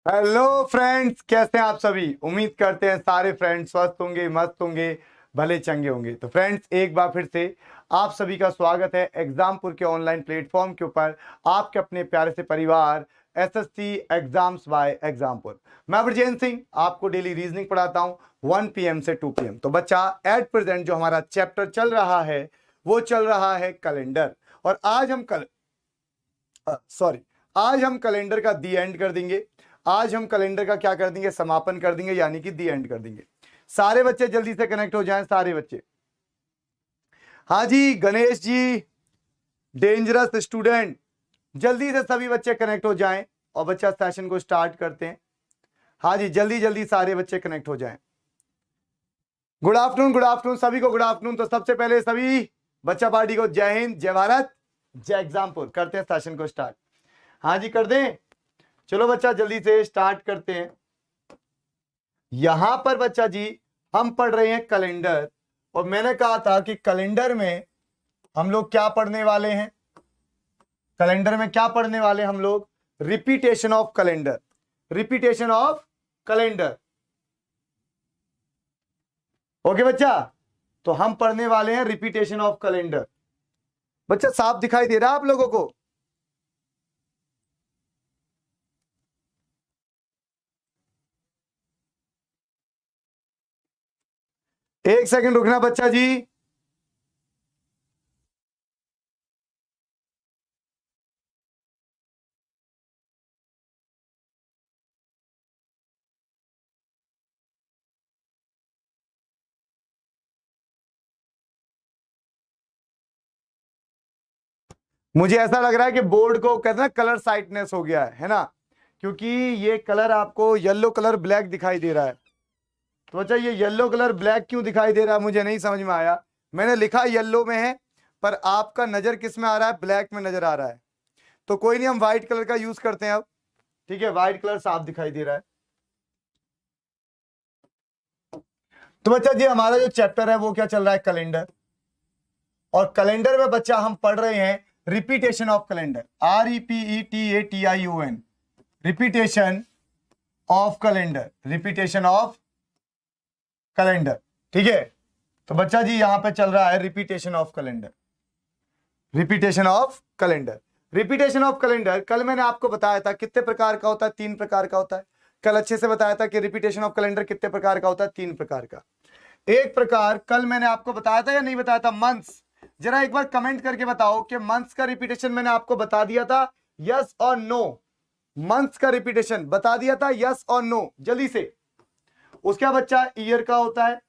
Hello friends, कैसे हैं आप सभी। उम्मीद करते हैं सारे फ्रेंड्स स्वस्थ होंगे, मस्त होंगे, भले चंगे होंगे। तो फ्रेंड्स, एक बार फिर से आप सभी का स्वागत है एग्जामपुर के ऑनलाइन प्लेटफॉर्म के ऊपर, आपके अपने प्यारे से परिवार एसएससी एग्जाम्स बाय एग्जामपुर। मैं ब्रजेंद्र सिंह आपको डेली रीजनिंग पढ़ाता हूं 1 PM से 2 PM। तो बच्चा, एट प्रेजेंट जो हमारा चैप्टर चल रहा है वो चल रहा है कैलेंडर। और आज हम कैलेंडर का दी एंड कर देंगे। आज हम कैलेंडर का क्या कर देंगे, समापन कर देंगे, यानी कि दी एंड कर देंगे। सारे बच्चे जल्दी से कनेक्ट हो जाएं, सारे बच्चे। हाँ जी, गणेश जी, डेंजरस स्टूडेंट, जल्दी से सभी बच्चे कनेक्ट हो जाएं और बच्चा सेशन को स्टार्ट करते हैं। हाँ जी, जल्दी जल्दी सारे बच्चे कनेक्ट हो जाएं। गुड आफ्टरनून सभी को, गुड आफ्टरनून। तो सबसे पहले सभी बच्चा पार्टी को जय हिंद, जय भारत, जय एग्जामपुर। करते हैं सेशन को स्टार्ट। हाँ जी, कर दें। चलो बच्चा, जल्दी से स्टार्ट करते हैं। यहां पर बच्चा जी हम पढ़ रहे हैं कैलेंडर, और मैंने कहा था कि कैलेंडर में हम लोग क्या पढ़ने वाले हैं। कैलेंडर में क्या पढ़ने वाले हम लोग, repetition of calendar. Repetition of calendar, okay बच्चा। तो हम पढ़ने वाले हैं रिपीटेशन ऑफ कैलेंडर। बच्चा, साफ दिखाई दे रहा है आप लोगों को? एक सेकंड रुकना बच्चा जी। मुझे ऐसा लग रहा है कि बोर्ड को कहते हैं ना, कलर साइटनेस हो गया है ना, क्योंकि ये कलर आपको येलो कलर ब्लैक दिखाई दे रहा है। तो बच्चा, ये येलो कलर ब्लैक क्यों दिखाई दे रहा है, मुझे नहीं समझ में आया। मैंने लिखा येलो में है, पर आपका नजर किस में आ रहा है, ब्लैक में नजर आ रहा है। तो कोई नहीं, हम व्हाइट कलर का यूज करते हैं अब। ठीक है, व्हाइट कलर साफ दिखाई दे रहा है। तो बच्चा जी, हमारा जो चैप्टर है वो क्या चल रहा है, कैलेंडर। और कैलेंडर में बच्चा हम पढ़ रहे हैं repetition of calendar, REPETATION, repetition of calendar, repetition of calendar. ठीक है, तो बच्चा जी यहां पे चल रहा है repetition of calendar. Repetition of calendar, repetition of calendar. कल मैंने आपको बताया था कितने प्रकार का होता है, 3 प्रकार का होता है। कल अच्छे से बताया था कि रिपीटेशन ऑफ कैलेंडर कितने प्रकार का होता है, 3 प्रकार का। एक प्रकार कल मैंने आपको बताया था या नहीं बताया था, मंथ्स। जरा एक बार कमेंट करके बताओ कि मंथ्स का रिपीटेशन मैंने आपको बता दिया था, यस और नो। मंथ्स का रिपीटेशन बता दिया था, यस और नो, जल्दी से। उसके बाद बच्चा ईयर का होता है।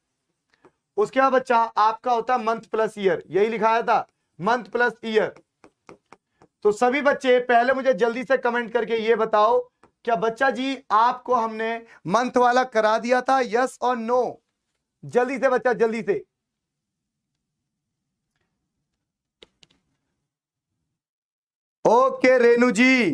उसके बाद बच्चा आपका होता है मंथ प्लस ईयर, यही लिखाया था, मंथ प्लस ईयर। तो सभी बच्चे पहले मुझे जल्दी से कमेंट करके ये बताओ, क्या बच्चा जी आपको हमने मंथ वाला करा दिया था, यस और नो। जल्दी से बच्चा, जल्दी से। ओके रेनू जी,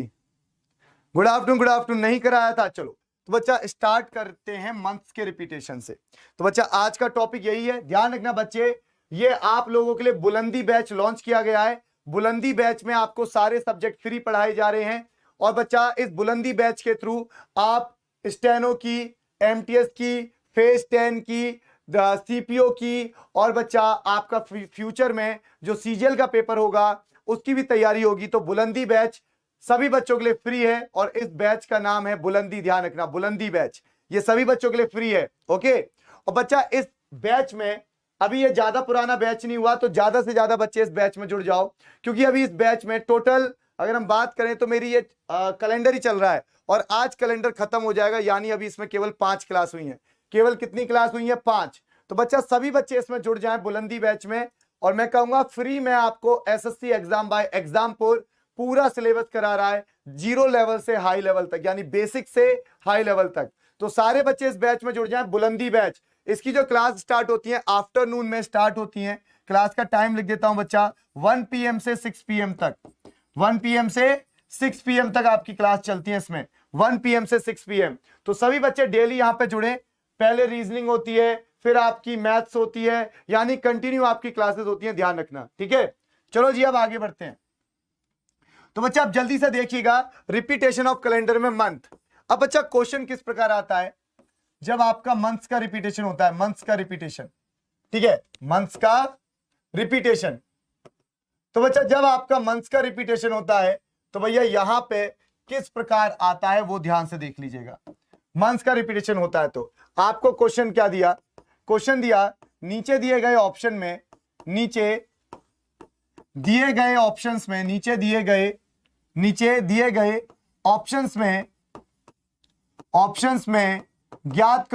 गुड आफ्टरनून, गुड आफ्टरनून। नहीं कराया था, चलो। तो बच्चा स्टार्ट करते हैं मंथ्स के रिपीटेशन से। तो बच्चा आज का टॉपिक यही है, ध्यान रखना बच्चे। ये आप लोगों के लिए बुलंदी बैच लॉन्च किया गया है। बुलंदी बैच में आपको सारे सब्जेक्ट फ्री पढ़ाए जा रहे हैं। और बच्चा, इस बुलंदी बैच के थ्रू आप स्टेनो की, एमटीएस की, फेज 10 की, सीपीओ की, और बच्चा आपका फ्यूचर में जो सीजीएल का पेपर होगा उसकी भी तैयारी होगी। तो बुलंदी बैच सभी बच्चों के लिए फ्री है, और इस बैच का नाम है बुलंदी, ध्यान रखना, बुलंदी बैच। ये सभी बच्चों के लिए फ्री है, ओके। और बच्चा, इस बैच में अभी ये ज्यादा पुराना बैच नहीं हुआ, तो ज्यादा से ज्यादा बच्चे इस बैच में जुड़ जाओ, क्योंकि अभी इस बैच में टोटल अगर हम बात करें तो मेरी ये कैलेंडर ही चल रहा है, और आज कैलेंडर खत्म हो जाएगा, यानी अभी इसमें केवल 5 क्लास हुई है। केवल कितनी क्लास हुई है, 5। तो बच्चा, सभी बच्चे इसमें जुड़ जाएं बुलंदी बैच में। और मैं कहूंगा फ्री में आपको एसएससी एग्जाम बाय एग्जामपुर पूरा सिलेबस करा रहा है, 0 लेवल से हाई लेवल तक, यानी बेसिक से हाई लेवल तक। तो सारे बच्चे इस बैच में जुड़ जाएं, बुलंदी बैच। इसकी जो क्लास स्टार्ट होती है आफ्टरनून में स्टार्ट होती है। क्लास का टाइम लिख देता हूं बच्चा, 1 PM से 6 PM तक। 1 PM से 6 PM तक आपकी क्लास चलती है इसमें, 1 PM से 6 PM। तो सभी बच्चे डेली यहां पे जुड़े। पहले रीजनिंग होती है, फिर आपकी मैथ्स होती है, यानी कंटिन्यू आपकी क्लासेस होती हैं, ध्यान रखना, ठीक है। चलो जी, अब आगे बढ़ते हैं। तो बच्चा, आप जल्दी से देखिएगा, रिपीटेशन ऑफ कैलेंडर में मंथ। अब बच्चा क्वेश्चन किस प्रकार आता है, जब आपका मंथ्स का रिपीटेशन होता है, मंथ्स का रिपीटेशन, ठीक है, मंथ्स का रिपीटेशन। तो बच्चा जब आपका मंथ्स का रिपीटेशन होता है तो भैया यहां पे किस प्रकार आता है वो ध्यान से देख लीजिएगा। मंथ्स का रिपीटेशन होता है तो आपको क्वेश्चन क्या दिया, क्वेश्चन दिया नीचे दिए गए ऑप्शन में, नीचे दिए गए ऑप्शंस में, नीचे दिए गए ऑप्शंस में ज्ञात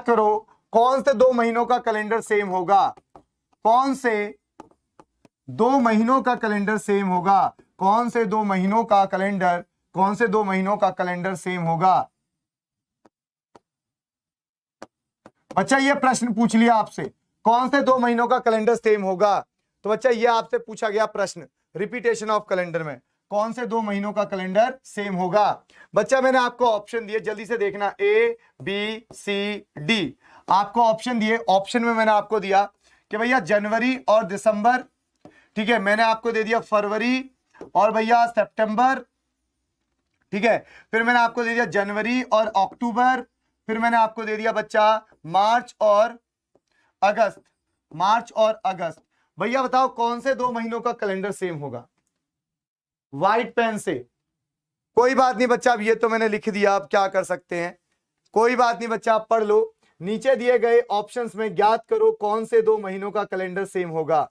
करो कौन से 2 महीनों का कैलेंडर सेम होगा, कौन से 2 महीनों का कैलेंडर सेम होगा, कौन से 2 महीनों का कैलेंडर सेम होगा। बच्चा ये प्रश्न पूछ लिया आपसे, कौन से 2 महीनों का कैलेंडर सेम होगा। तो बच्चा ये आपसे पूछा गया प्रश्न रिपीटेशन ऑफ कैलेंडर में, कौन से 2 महीनों का कैलेंडर सेम होगा। बच्चा मैंने आपको ऑप्शन दिए, जल्दी से देखना, A B C D आपको ऑप्शन दिए। ऑप्शन में मैंने आपको दिया कि भैया जनवरी और दिसंबर, ठीक है, मैंने आपको दे दिया फरवरी और भैया सितंबर, ठीक है, फिर मैंने आपको दे दिया जनवरी और अक्टूबर, फिर मैंने आपको दे दिया बच्चा मार्च और अगस्त। भैया बताओ कौन से 2 महीनों का कैलेंडर सेम होगा, व्हाइट पेन से। कोई बात नहीं बच्चा, अब ये तो मैंने लिख दिया, अब क्या कर सकते हैं, कोई बात नहीं बच्चा, आप पढ़ लो। नीचे दिए गए ऑप्शंस में ज्ञात करो कौन से 2 महीनों का कैलेंडर सेम होगा।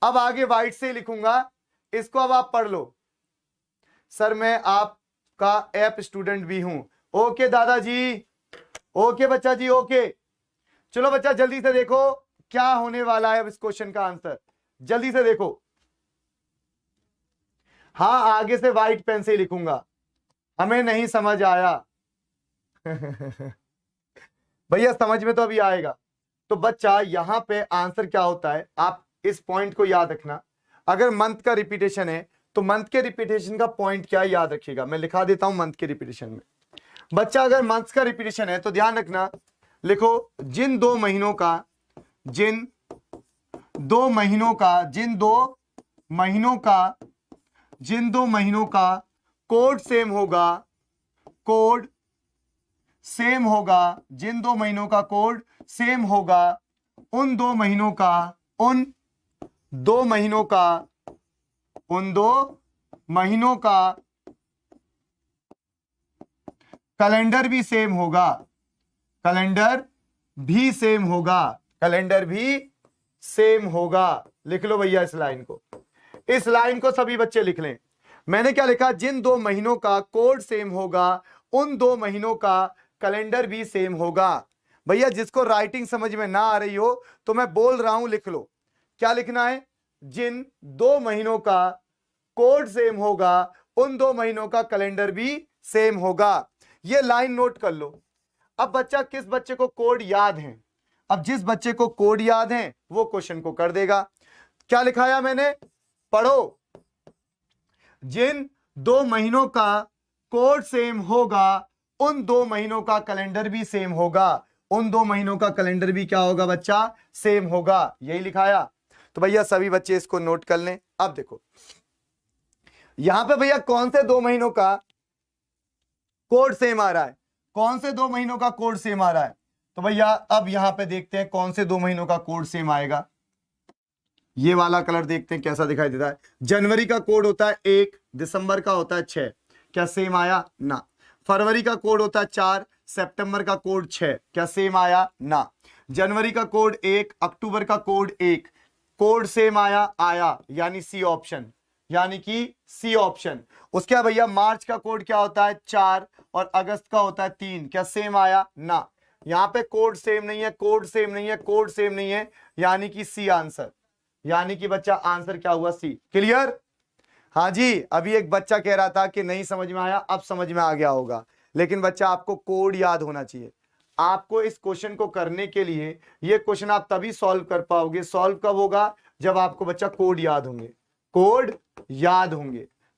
अब आगे व्हाइट से लिखूंगा, इसको अब आप पढ़ लो। सर मैं आपका ऐप स्टूडेंट भी हूं। ओके दादाजी, ओके बच्चा जी, ओके। चलो बच्चा जल्दी से देखो क्या होने वाला है अब इस क्वेश्चन का आंसर, जल्दी से देखो। हाँ आगे से व्हाइट पेन से ही लिखूंगा, हमें नहीं समझ आया भैया समझ में तो अभी आएगा। तो बच्चा यहां पे आंसर क्या होता है, आप इस पॉइंट को याद रखना। अगर मंथ का रिपीटेशन है तो मंथ के रिपीटेशन का पॉइंट क्या है याद रखिएगा, मैं लिखा देता हूं मंथ के रिपीटेशन में। बच्चा अगर मंथ का रिपीटेशन है तो ध्यान रखना, लिखो जिन दो महीनों का कोड सेम होगा, जिन 2 महीनों का कोड सेम होगा, उन दो महीनों का कैलेंडर भी सेम होगा। लिख लो भैया इस लाइन को सभी बच्चे लिख लें। मैंने क्या लिखा, जिन 2 महीनों का कोड सेम होगा उन 2 महीनों का कैलेंडर भी सेम होगा। भैया जिसको राइटिंग समझ में ना आ रही हो तो मैं बोल रहा हूं लिख लो, क्या लिखना है, जिन 2 महीनों का कोड सेम होगा उन 2 महीनों का कैलेंडर भी सेम होगा। ये लाइन नोट कर लो। अब बच्चा किस बच्चे को कोड याद है, अब जिस बच्चे को कोड याद है वो क्वेश्चन को कर देगा। क्या लिखाया मैंने, पढ़ो, जिन 2 महीनों का कोड सेम होगा उन 2 महीनों का कैलेंडर भी सेम होगा, उन 2 महीनों का कैलेंडर भी क्या होगा बच्चा, सेम होगा, यही लिखाया। तो भैया सभी बच्चे इसको नोट कर लें। अब देखो यहां पे भैया कौन से 2 महीनों का कोड सेम आ रहा है, कौन से 2 महीनों का कोड सेम आ रहा है। तो भैया अब यहां पे देखते हैं कौन से 2 महीनों का कोड सेम आएगा। ये वाला कलर देखते हैं कैसा दिखाई देता है। जनवरी का कोड होता है 1, दिसंबर का होता है 6, क्या सेम आया ना। फरवरी का कोड होता है 4, सितंबर का कोड 6, क्या सेम आया ना। जनवरी का कोड 1, अक्टूबर का कोड 1, कोड सेम आया यानी सी ऑप्शन। उसके बाद भैया मार्च का कोड क्या होता है 4 और अगस्त का होता है 3, क्या सेम आया ना। यहां पे कोड सेम नहीं है, यानी कि सी आंसर, यानी कि बच्चा आंसर क्या हुआ, सी। क्लियर। हाँ जी, अभी एक बच्चा कह रहा था कि नहीं समझ में आया, अब समझ में आ गया होगा। लेकिन बच्चा आपको कोड याद होना चाहिए। आपको इस क्वेश्चन को करने के लिए, ये क्वेश्चन आप तभी सॉल्व कर पाओगे, सॉल्व कब होगा, जब आपको बच्चा कोड याद होंगे,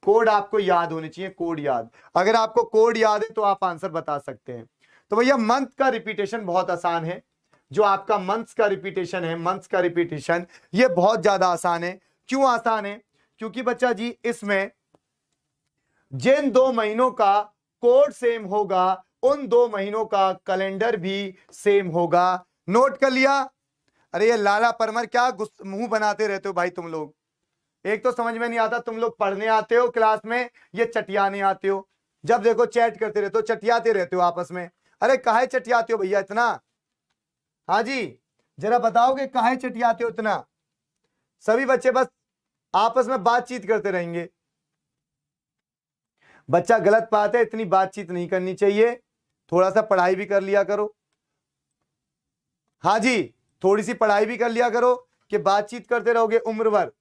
कोड आपको याद होने चाहिए, कोड याद। अगर आपको कोड याद है तो आप आंसर बता सकते हैं। तो भैया मंथ का रिपीटेशन बहुत आसान है, जो आपका मंथ्स का रिपीटेशन ये बहुत ज्यादा आसान है। क्यों आसान है, क्योंकि बच्चा जी इसमें जिन 2 महीनों का कोड सेम होगा उन 2 महीनों का कैलेंडर भी सेम होगा। नोट कर लिया? अरे ये लाला परमर क्या मुंह बनाते रहते हो भाई तुम लोग। एक तो समझ में नहीं आता, तुम लोग पढ़ने आते हो क्लास में, ये चटियाने आते हो, जब देखो चैट करते रहते हो, चटियाते रहते हो आपस में। अरे काहे चटियाते हो भैया इतना? हाँ जी, जरा बताओगे काहे चटियाते हो इतना? सभी बच्चे बस आपस में बातचीत करते रहेंगे। बच्चा गलत बात है, इतनी बातचीत नहीं करनी चाहिए, थोड़ा सा पढ़ाई भी कर लिया करो। हाँ जी, थोड़ी सी पढ़ाई भी कर लिया करो, कि बातचीत करते रहोगे उम्र भर।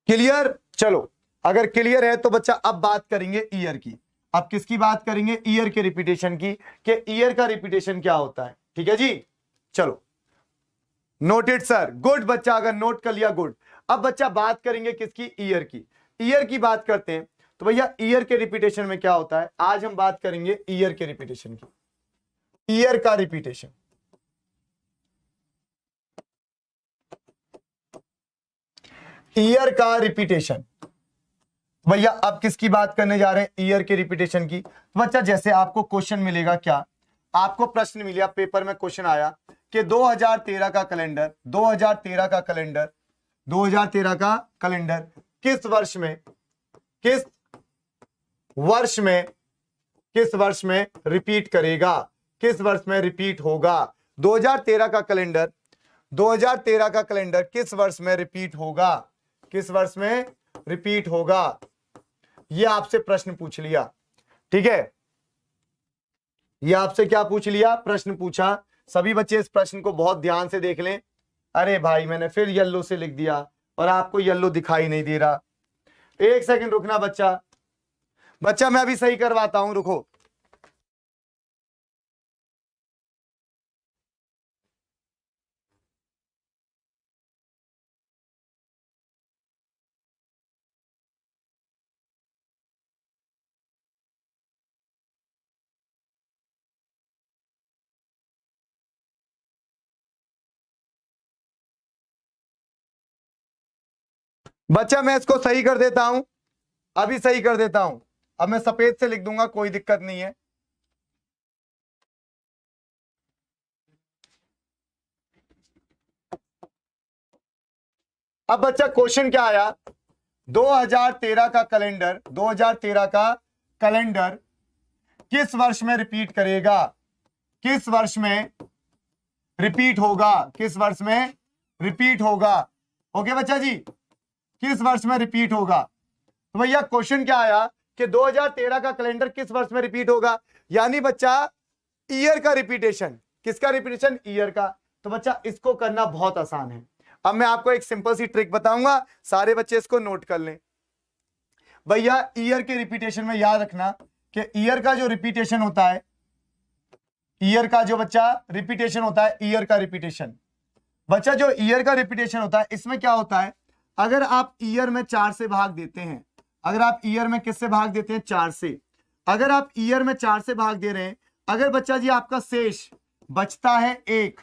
क्लियर? चलो, अगर क्लियर है तो बच्चा अब बात करेंगे ईयर की। अब किसकी बात करेंगे? ईयर के रिपीटेशन की, कि ईयर का रिपीटेशन क्या होता है। ठीक है जी, चलो नोटेड सर, गुड बच्चा, अगर नोट कर लिया गुड। अब बच्चा बात करेंगे किसकी? ईयर की। ईयर की बात करते हैं तो भैया ईयर के रिपीटेशन में क्या होता है, आज हम बात करेंगे ईयर के रिपीटेशन की। ईयर का रिपीटेशन, ईयर का रिपीटेशन भैया अब किसकी बात करने जा रहे हैं? ईयर के रिपीटेशन की। तो बच्चा जैसे आपको क्वेश्चन मिलेगा, क्या आपको प्रश्न मिला, पेपर में क्वेश्चन आया कि 2013 का कैलेंडर, 2013 का कैलेंडर, 2013 का कैलेंडर किस वर्ष में, किस वर्ष में, किस वर्ष में रिपीट करेगा, किस वर्ष में रिपीट होगा? 2013 का कैलेंडर, 2013 का कैलेंडर किस वर्ष में रिपीट होगा, किस वर्ष में रिपीट होगा? ये आपसे प्रश्न पूछ लिया। ठीक है, ये आपसे क्या पूछ लिया? प्रश्न पूछा। सभी बच्चे इस प्रश्न को बहुत ध्यान से देख लें। अरे भाई मैंने फिर येलो से लिख दिया और आपको येलो दिखाई नहीं दे रहा। एक सेकंड रुकना बच्चा, बच्चा मैं अभी सही करवाता हूं, रुको। बच्चा मैं इसको सही कर देता हूं, अभी सही कर देता हूं। अब मैं सफेद से लिख दूंगा, कोई दिक्कत नहीं है। अब बच्चा क्वेश्चन क्या आया? 2013 का कैलेंडर, 2013 का कैलेंडर किस वर्ष में रिपीट करेगा, किस वर्ष में रिपीट होगा, किस वर्ष में रिपीट होगा? ओके बच्चा जी, किस वर्ष में रिपीट होगा? तो भैया क्वेश्चन क्या आया कि 2013 का कैलेंडर किस वर्ष में रिपीट होगा, यानी बच्चा ईयर का रिपीटेशन। किसका रिपीटेशन? ईयर का। तो बच्चा इसको करना बहुत आसान है। अब मैं आपको एक सिंपल सी ट्रिक बताऊंगा, सारे बच्चे इसको नोट कर लें। भैया ईयर के रिपीटेशन में याद रखना कि ईयर का जो रिपीटेशन होता है, ईयर का जो बच्चा रिपीटेशन होता है, ईयर का रिपीटेशन, बच्चा जो ईयर का रिपीटेशन होता है, इसमें क्या होता है, अगर आप ईयर में 4 से भाग देते हैं, अगर आप ईयर में किससे भाग देते हैं? 4 से। अगर आप ईयर में 4 से भाग दे रहे हैं, अगर बच्चा जी आपका शेष बचता है 1,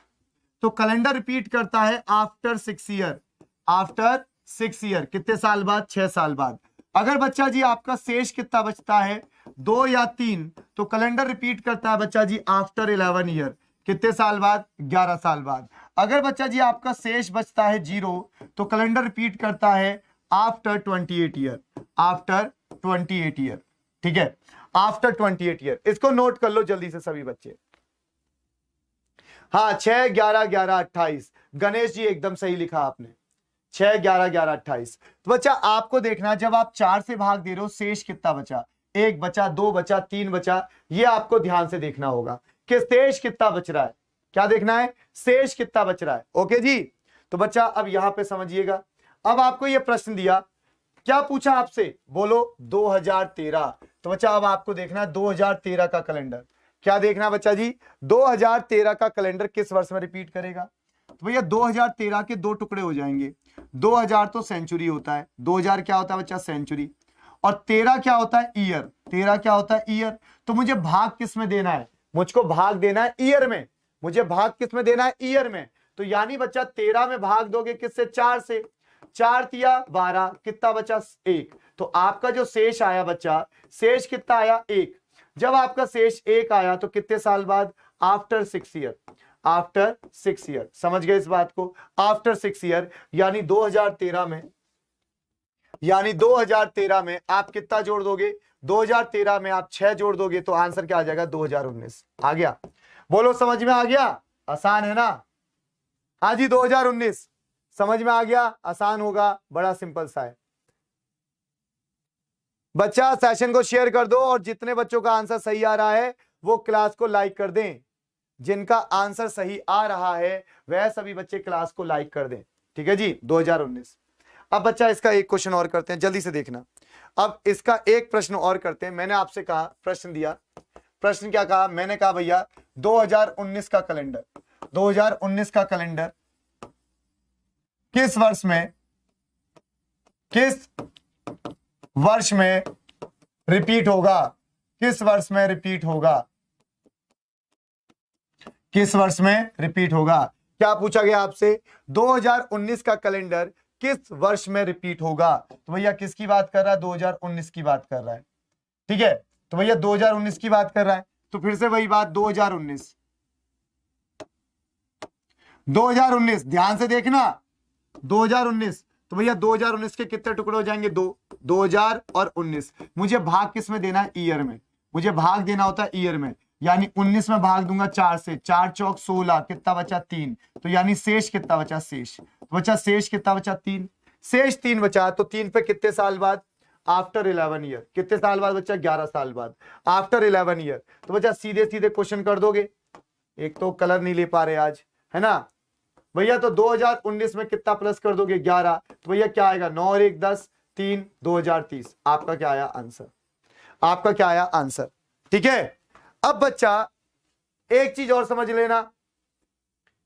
तो कैलेंडर रिपीट करता है आफ्टर 6 ईयर, आफ्टर 6 ईयर। कितने साल बाद? 6 साल बाद। अगर बच्चा जी आपका शेष कितना बचता है? 2 या 3, तो कैलेंडर रिपीट करता है बच्चा जी आफ्टर 11 ईयर। कितने साल बाद? 11 साल बाद। अगर बच्चा जी आपका शेष बचता है 0, तो कैलेंडर रिपीट करता है आफ्टर 28 ईयर, आफ्टर 28 ईयर। ठीक है, आफ्टर 28 ईयर। इसको नोट कर लो जल्दी से सभी बच्चे। हाँ, 6, 11, 11, 28। गणेश जी एकदम सही लिखा आपने, 6, 11, 11, 28। तो बच्चा आपको देखना, जब आप 4 से भाग दे रहे हो, शेष कितना बचा? 1 बचा, 2 बचा, 3 बचा। ये आपको ध्यान से देखना होगा कि शेष कितना बच रहा है। क्या देखना है? शेष कितना बच रहा है। ओके जी, तो बच्चा अब यहां पे समझिएगा। अब आपको ये प्रश्न दिया, क्या पूछा आपसे? बोलो 2013। तो बच्चा अब आपको देखना है 2013 का कैलेंडर। क्या देखना बच्चा जी? 2013 का कैलेंडर किस वर्ष में रिपीट करेगा? तो भैया 2013 के 2 टुकड़े हो जाएंगे। 2000 तो सेंचुरी होता है, 2000 क्या होता है बच्चा? सेंचुरी। और 13 क्या होता है? ईयर। 13 क्या होता है? ईयर। तो मुझे भाग किस में देना है? मुझको भाग देना है ईयर में। मुझे भाग किस में देना है? ईयर में। तो यानी बच्चा 13 में भाग दोगे किससे, 4 से, 4 तिया 12, कितना बचा 1। तो आपका जो शेष आया बच्चा, शेष कितना आया 1। जब आपका शेष 1 आया तो कितने साल बाद, आफ्टर 6 ईयर, आफ्टर 6 ईयर। समझ गए इस बात को, आफ्टर 6 ईयर, यानी 2013 में, यानी 2013 में आप कितना जोड़ दोगे, 2013 में आप 6 जोड़ दोगे तो आंसर क्या आ जाएगा, 2019। आ गया, बोलो समझ में आ गया, आसान है ना। हाँ जी 2019 समझ में आ गया, आसान होगा, बड़ा सिंपल सा है। बच्चा सेशन को शेयर कर दो और जितने बच्चों का आंसर सही आ रहा है वो क्लास को लाइक कर दें। जिनका आंसर सही आ रहा है वह सभी बच्चे क्लास को लाइक कर दें, ठीक है जी। 2019। अब बच्चा इसका एक क्वेश्चन और करते हैं, जल्दी से देखना। अब इसका एक प्रश्न और करते हैं। मैंने आपसे कहा, प्रश्न दिया, प्रश्न क्या कहा, मैंने कहा भैया 2019 का कैलेंडर, 2019 का कैलेंडर किस वर्ष में, किस वर्ष में रिपीट होगा, किस वर्ष में रिपीट होगा, किस वर्ष में रिपीट होगा। क्या पूछा गया आपसे, 2019 का कैलेंडर किस वर्ष में रिपीट होगा। तो भैया किसकी बात कर रहा है, 2019 की बात कर रहा है, ठीक है। तो भैया 2019 की बात कर रहा है, तो फिर से वही बात, 2019, 2019 ध्यान से देखना, 2019। तो भैया 2019 के कितने टुकड़े हो जाएंगे, 2, 2000 और 19। मुझे भाग किस में देना है, ईयर में, मुझे भाग देना होता है ईयर में, यानी 19 में भाग दूंगा 4 से, 4 चौक 16, कितना बचा 3। तो यानी शेष कितना बचा, शेष बचा, शेष कितना बचा 3, शेष 3 बचा। तो 3 पे कितने साल बाद, आफ्टर 11 ईयर, कितने साल बाद बच्चा, 11 साल बाद, आफ्टर 11 ईयर। तो बच्चा सीधे सीधे क्वेश्चन कर दोगे। एक तो कलर नहीं ले पा रहे आज, है ना भैया। तो 2019 में कितना प्लस कर दोगे, 11। तो भैया क्या आएगा, 9 और 1 10, 3, 2030। आपका क्या आया आंसर, आपका क्या आया आंसर, ठीक है। अब बच्चा एक चीज और समझ लेना,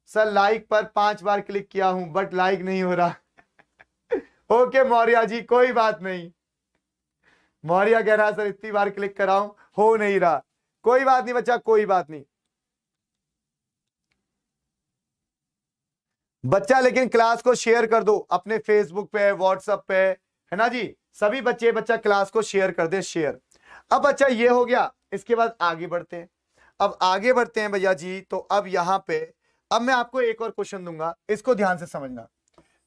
सर लाइक पर 5 बार क्लिक किया हूं बट लाइक नहीं हो रहा। ओके मौर्या जी, कोई बात नहीं। मौर्या कह रहा सर इतनी बार क्लिक कराऊं, हो नहीं रहा, कोई बात नहीं बच्चा, कोई बात नहीं बच्चा। लेकिन क्लास को शेयर कर दो अपने फेसबुक पे, व्हाट्सएप पे, है ना जी, सभी बच्चे बच्चा क्लास को शेयर कर दे, शेयर। अब बच्चा ये हो गया, इसके बाद आगे बढ़ते हैं। अब आगे बढ़ते हैं भैया जी। तो अब यहां पे अब मैं आपको एक और क्वेश्चन दूंगा, इसको ध्यान से समझना,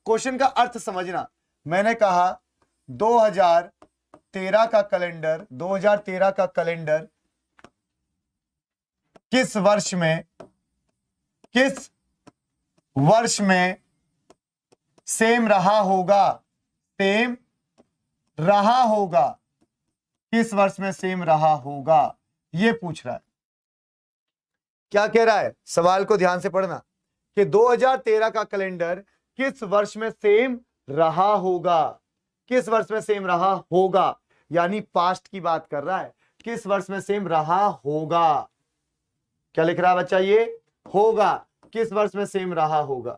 क्वेश्चन का अर्थ समझना। मैंने कहा 2013 का कैलेंडर, 2013 का कैलेंडर किस वर्ष में, किस वर्ष में सेम रहा होगा, सेम रहा होगा, किस वर्ष में सेम रहा होगा, ये पूछ रहा है। क्या कह रहा है, सवाल को ध्यान से पढ़ना कि 2013 का कैलेंडर किस वर्ष में सेम रहा होगा, किस वर्ष में सेम रहा होगा, यानी पास्ट की बात कर रहा है, किस वर्ष में सेम रहा होगा। क्या लिख रहा है बच्चा, ये होगा, किस वर्ष में सेम रहा होगा,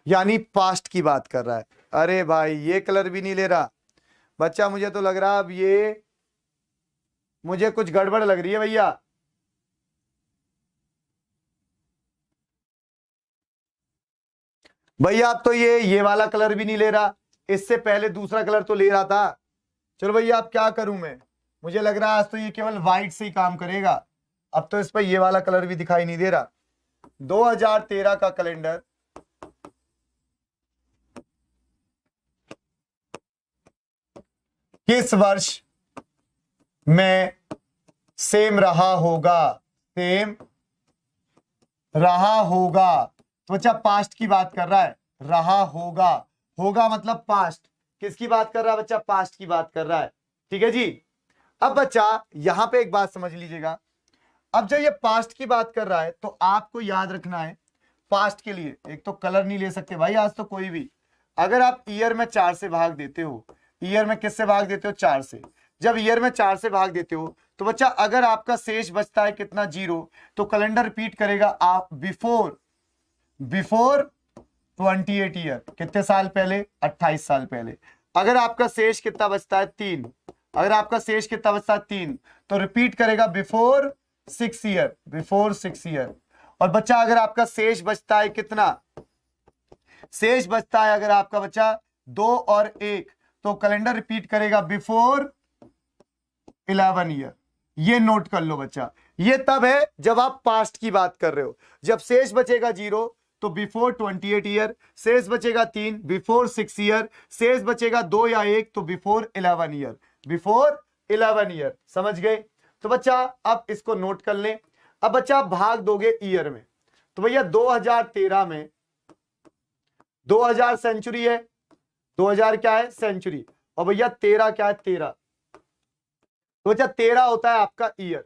यानी पास्ट की बात कर रहा है। अरे भाई ये कलर भी नहीं ले रहा बच्चा, मुझे तो लग रहा अब ये मुझे कुछ गड़बड़ लग रही है भैया। भैया अब तो ये वाला कलर भी नहीं ले रहा, इससे पहले दूसरा कलर तो ले रहा था। चलो भैया अब क्या करूं मैं, मुझे लग रहा है आज तो ये केवल व्हाइट से ही काम करेगा। अब तो इस पर ये वाला कलर भी दिखाई नहीं दे रहा। 2013 का कैलेंडर किस वर्ष में सेम रहा होगा, सेम रहा होगा। तो बच्चा पास्ट की बात कर रहा है, रहा होगा, होगा मतलब पास्ट। किसकी बात कर रहा है बच्चा, पास्ट की बात कर रहा है, ठीक है जी। अब बच्चा यहां पे एक बात समझ लीजिएगा, अब जब ये पास्ट की बात कर रहा है तो आपको याद रखना है पास्ट के लिए एक तो कलर नहीं ले सकते भाई आज तो कोई भी। अगर आप ईयर में 4 से भाग देते हो, ईयर में किससे भाग देते हो, 4 से। जब ईयर में 4 से भाग देते हो तो बच्चा अगर आपका शेष बचता है कितना, 0, तो कैलेंडर रिपीट करेगा आप बिफोर 28 ईयर, कितने साल पहले, 28 साल पहले। अगर आपका शेष कितना बचता है, 3, अगर आपका शेष कितना बचता है 3, तो रिपीट करेगा बिफोर 6 ईयर, बिफोर 6 ईयर। और बच्चा अगर आपका शेष बचता है कितना, शेष बचता है अगर आपका बच्चा 2 और 1, तो कैलेंडर रिपीट करेगा बिफोर 11 ईयर। ये नोट कर लो बच्चा, ये तब है जब आप पास्ट की बात कर रहे हो। जब शेष बचेगा 0 तो बिफोर 28 ईयर, शेष बचेगा 3 बिफोर 6 ईयर, शेष बचेगा 2 या 1 तो बिफोर 11 ईयर, बिफोर 11 ईयर। समझ गए? तो बच्चा अब इसको नोट कर लें। अब बच्चा आप भाग दोगे ईयर में, तो भैया 2013 में 2000 सेंचुरी है, 2000 क्या है सेंचुरी, और भैया 13 क्या है 13, तो बच्चा 13 होता है आपका ईयर,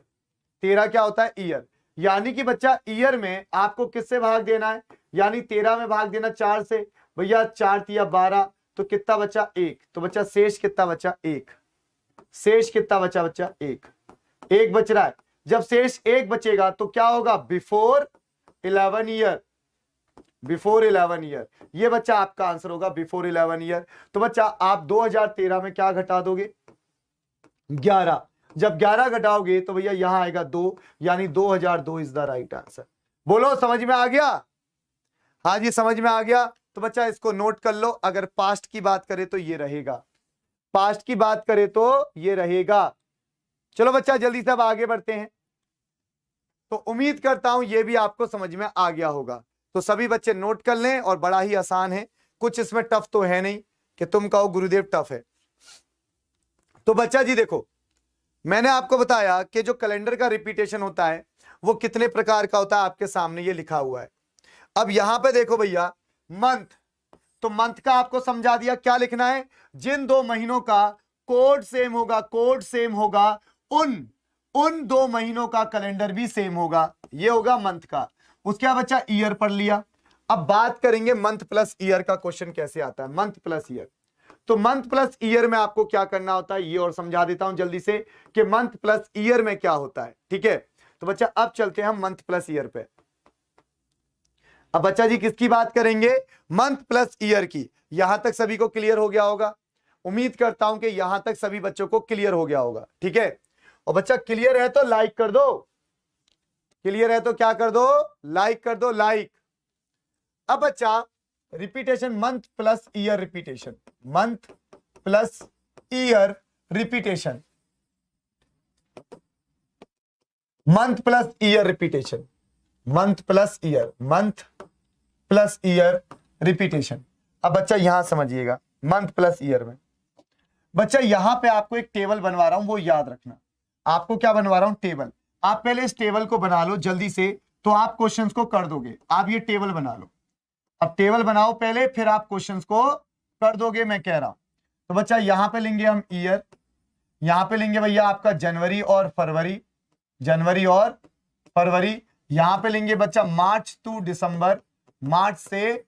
13 क्या होता है ईयर। यानी कि बच्चा ईयर में आपको किससे भाग देना है, यानी 13 में भाग देना 4 से, भैया 4 तिया 12, तो कितना बचा 1, तो बच्चा शेष कितना बचा 1, शेष कितना बचा बच्चा 1 बच रहा है। जब शेष 1 बचेगा तो क्या होगा बिफोर 11 ईयर, बिफोर 11 ईयर। ये बच्चा आपका आंसर होगा बिफोर 11 ईयर। तो बच्चा आप 2013 में क्या घटा दोगे 11, जब 11 घटाओगे तो भैया यहां आएगा 2, यानी 2002 इज द राइट आंसर। बोलो समझ में आ गया? हाँ जी समझ में आ गया। तो बच्चा इसको नोट कर लो, अगर पास्ट की बात करें तो ये रहेगा, पास्ट की बात करें तो ये रहेगा। चलो बच्चा जल्दी से अब आगे बढ़ते हैं। तो उम्मीद करता हूं ये भी आपको समझ में आ गया होगा। तो सभी बच्चे नोट कर लें, और बड़ा ही आसान है, कुछ इसमें टफ तो है नहीं कि तुम कहो गुरुदेव टफ है। तो बच्चा जी देखो, मैंने आपको बताया कि जो कैलेंडर का रिपीटेशन होता है वो कितने प्रकार का होता है, आपके सामने ये लिखा हुआ है। अब यहां पे देखो भैया मंथ, तो मंथ का आपको समझा दिया, क्या लिखना है, जिन 2 महीनों का कोड सेम होगा, कोड सेम होगा, उन 2 महीनों का कैलेंडर भी सेम होगा, ये होगा मंथ का। उसके बाद बच्चा ईयर पढ़ लिया। अब बात करेंगे मंथ प्लस ईयर का क्वेश्चन कैसे आता है, मंथ प्लस ईयर। तो मंथ प्लस ईयर में आपको क्या करना होता है ये और समझा देता हूं जल्दी से कि मंथ प्लस ईयर में क्या होता है, ठीक है। तो बच्चा अब चलते हैं हम मंथ प्लस ईयर पे। अब बच्चा जी किसकी बात करेंगे, मंथ प्लस ईयर की। यहां तक सभी को क्लियर हो गया होगा, उम्मीद करता हूं कि यहां तक सभी बच्चों को क्लियर हो गया होगा, ठीक है। और बच्चा क्लियर है तो लाइक कर दो, क्लियर है तो क्या कर दो, लाइक कर दो, लाइक। अब बच्चा repetition month plus year repetition, month plus year repetition, month plus year repetition, month plus year, month plus year repetition. अब बच्चा यहां समझिएगा, मंथ प्लस ईयर में बच्चा यहां पे आपको एक टेबल बनवा रहा हूं, वो याद रखना। आपको क्या बनवा रहा हूं, टेबल। आप पहले इस टेबल को बना लो जल्दी से, तो आप क्वेश्चंस को कर दोगे। आप ये टेबल बना लो, अब टेबल बनाओ पहले, फिर आप क्वेश्चंस को कर दोगे, मैं कह रहा हूं। तो बच्चा यहां पे लेंगे हम ईयर, यहां पे लेंगे भैया आपका जनवरी और फरवरी, जनवरी और फरवरी। यहां पे लेंगे बच्चा मार्च टू दिसंबर, मार्च से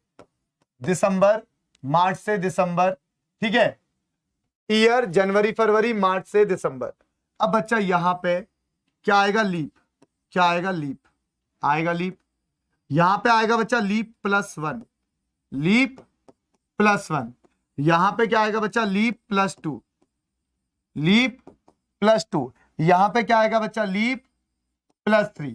दिसंबर, मार्च से दिसंबर, ठीक है। ईयर जनवरी फरवरी मार्च से दिसंबर। अब बच्चा यहां पे क्या आएगा, लीप, क्या आएगा, लीप आएगा, लीप। यहां पे आएगा बच्चा लीप +1, लीप +1। यहां पे क्या आएगा बच्चा, लीप +2, लीप +2। यहां पे क्या आएगा बच्चा, लीप +3।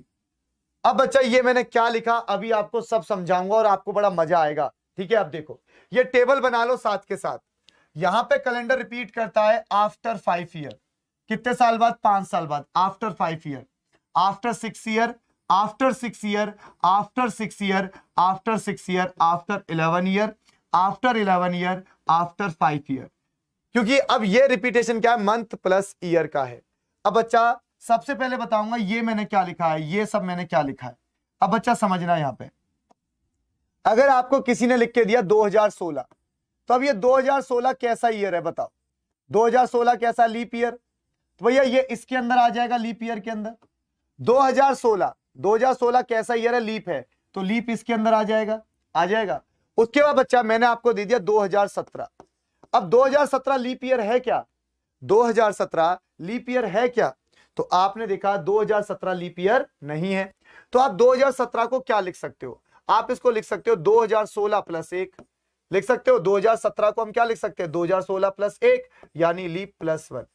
अब बच्चा ये मैंने क्या लिखा अभी आपको सब समझाऊंगा और आपको बड़ा मजा आएगा, ठीक है। अब देखो ये टेबल बना लो साथ के साथ। यहां पे कैलेंडर रिपीट करता है आफ्टर 5 ईयर, कितने साल बाद, 5 साल बाद, after 5 year, after 6 year, after 6 year, after 6 year, after 6 year, after 11 year, after 11 year, after 5 year. क्योंकि अब ये रिपीटेशन क्या है, मंथ प्लस ईयर का है। अब बच्चा सबसे पहले बताऊंगा ये मैंने क्या लिखा है, ये सब मैंने क्या लिखा है। अब बच्चा समझना, यहां पे अगर आपको किसी ने लिख के दिया 2016, तो अब ये 2016 कैसा ईयर है बताओ, 2016 कैसा लीप ईयर, तो भैया ये इसके अंदर आ जाएगा, लीप ईयर के अंदर। 2016 कैसा ईयर है, लीप है, तो लीप इसके अंदर आ जाएगा, आ जाएगा। उसके बाद बच्चा मैंने आपको दे दिया 2017। अब 2017 लीप ईयर है क्या, 2017 लीप ईयर है क्या, तो आपने देखा 2017 लीप ईयर नहीं है। तो आप 2017 को क्या लिख सकते हो, आप इसको लिख सकते हो 2016 + 1 लिख सकते हो। 2017 को हम क्या लिख सकते हैं, 2016 + 1 यानी लीप +1,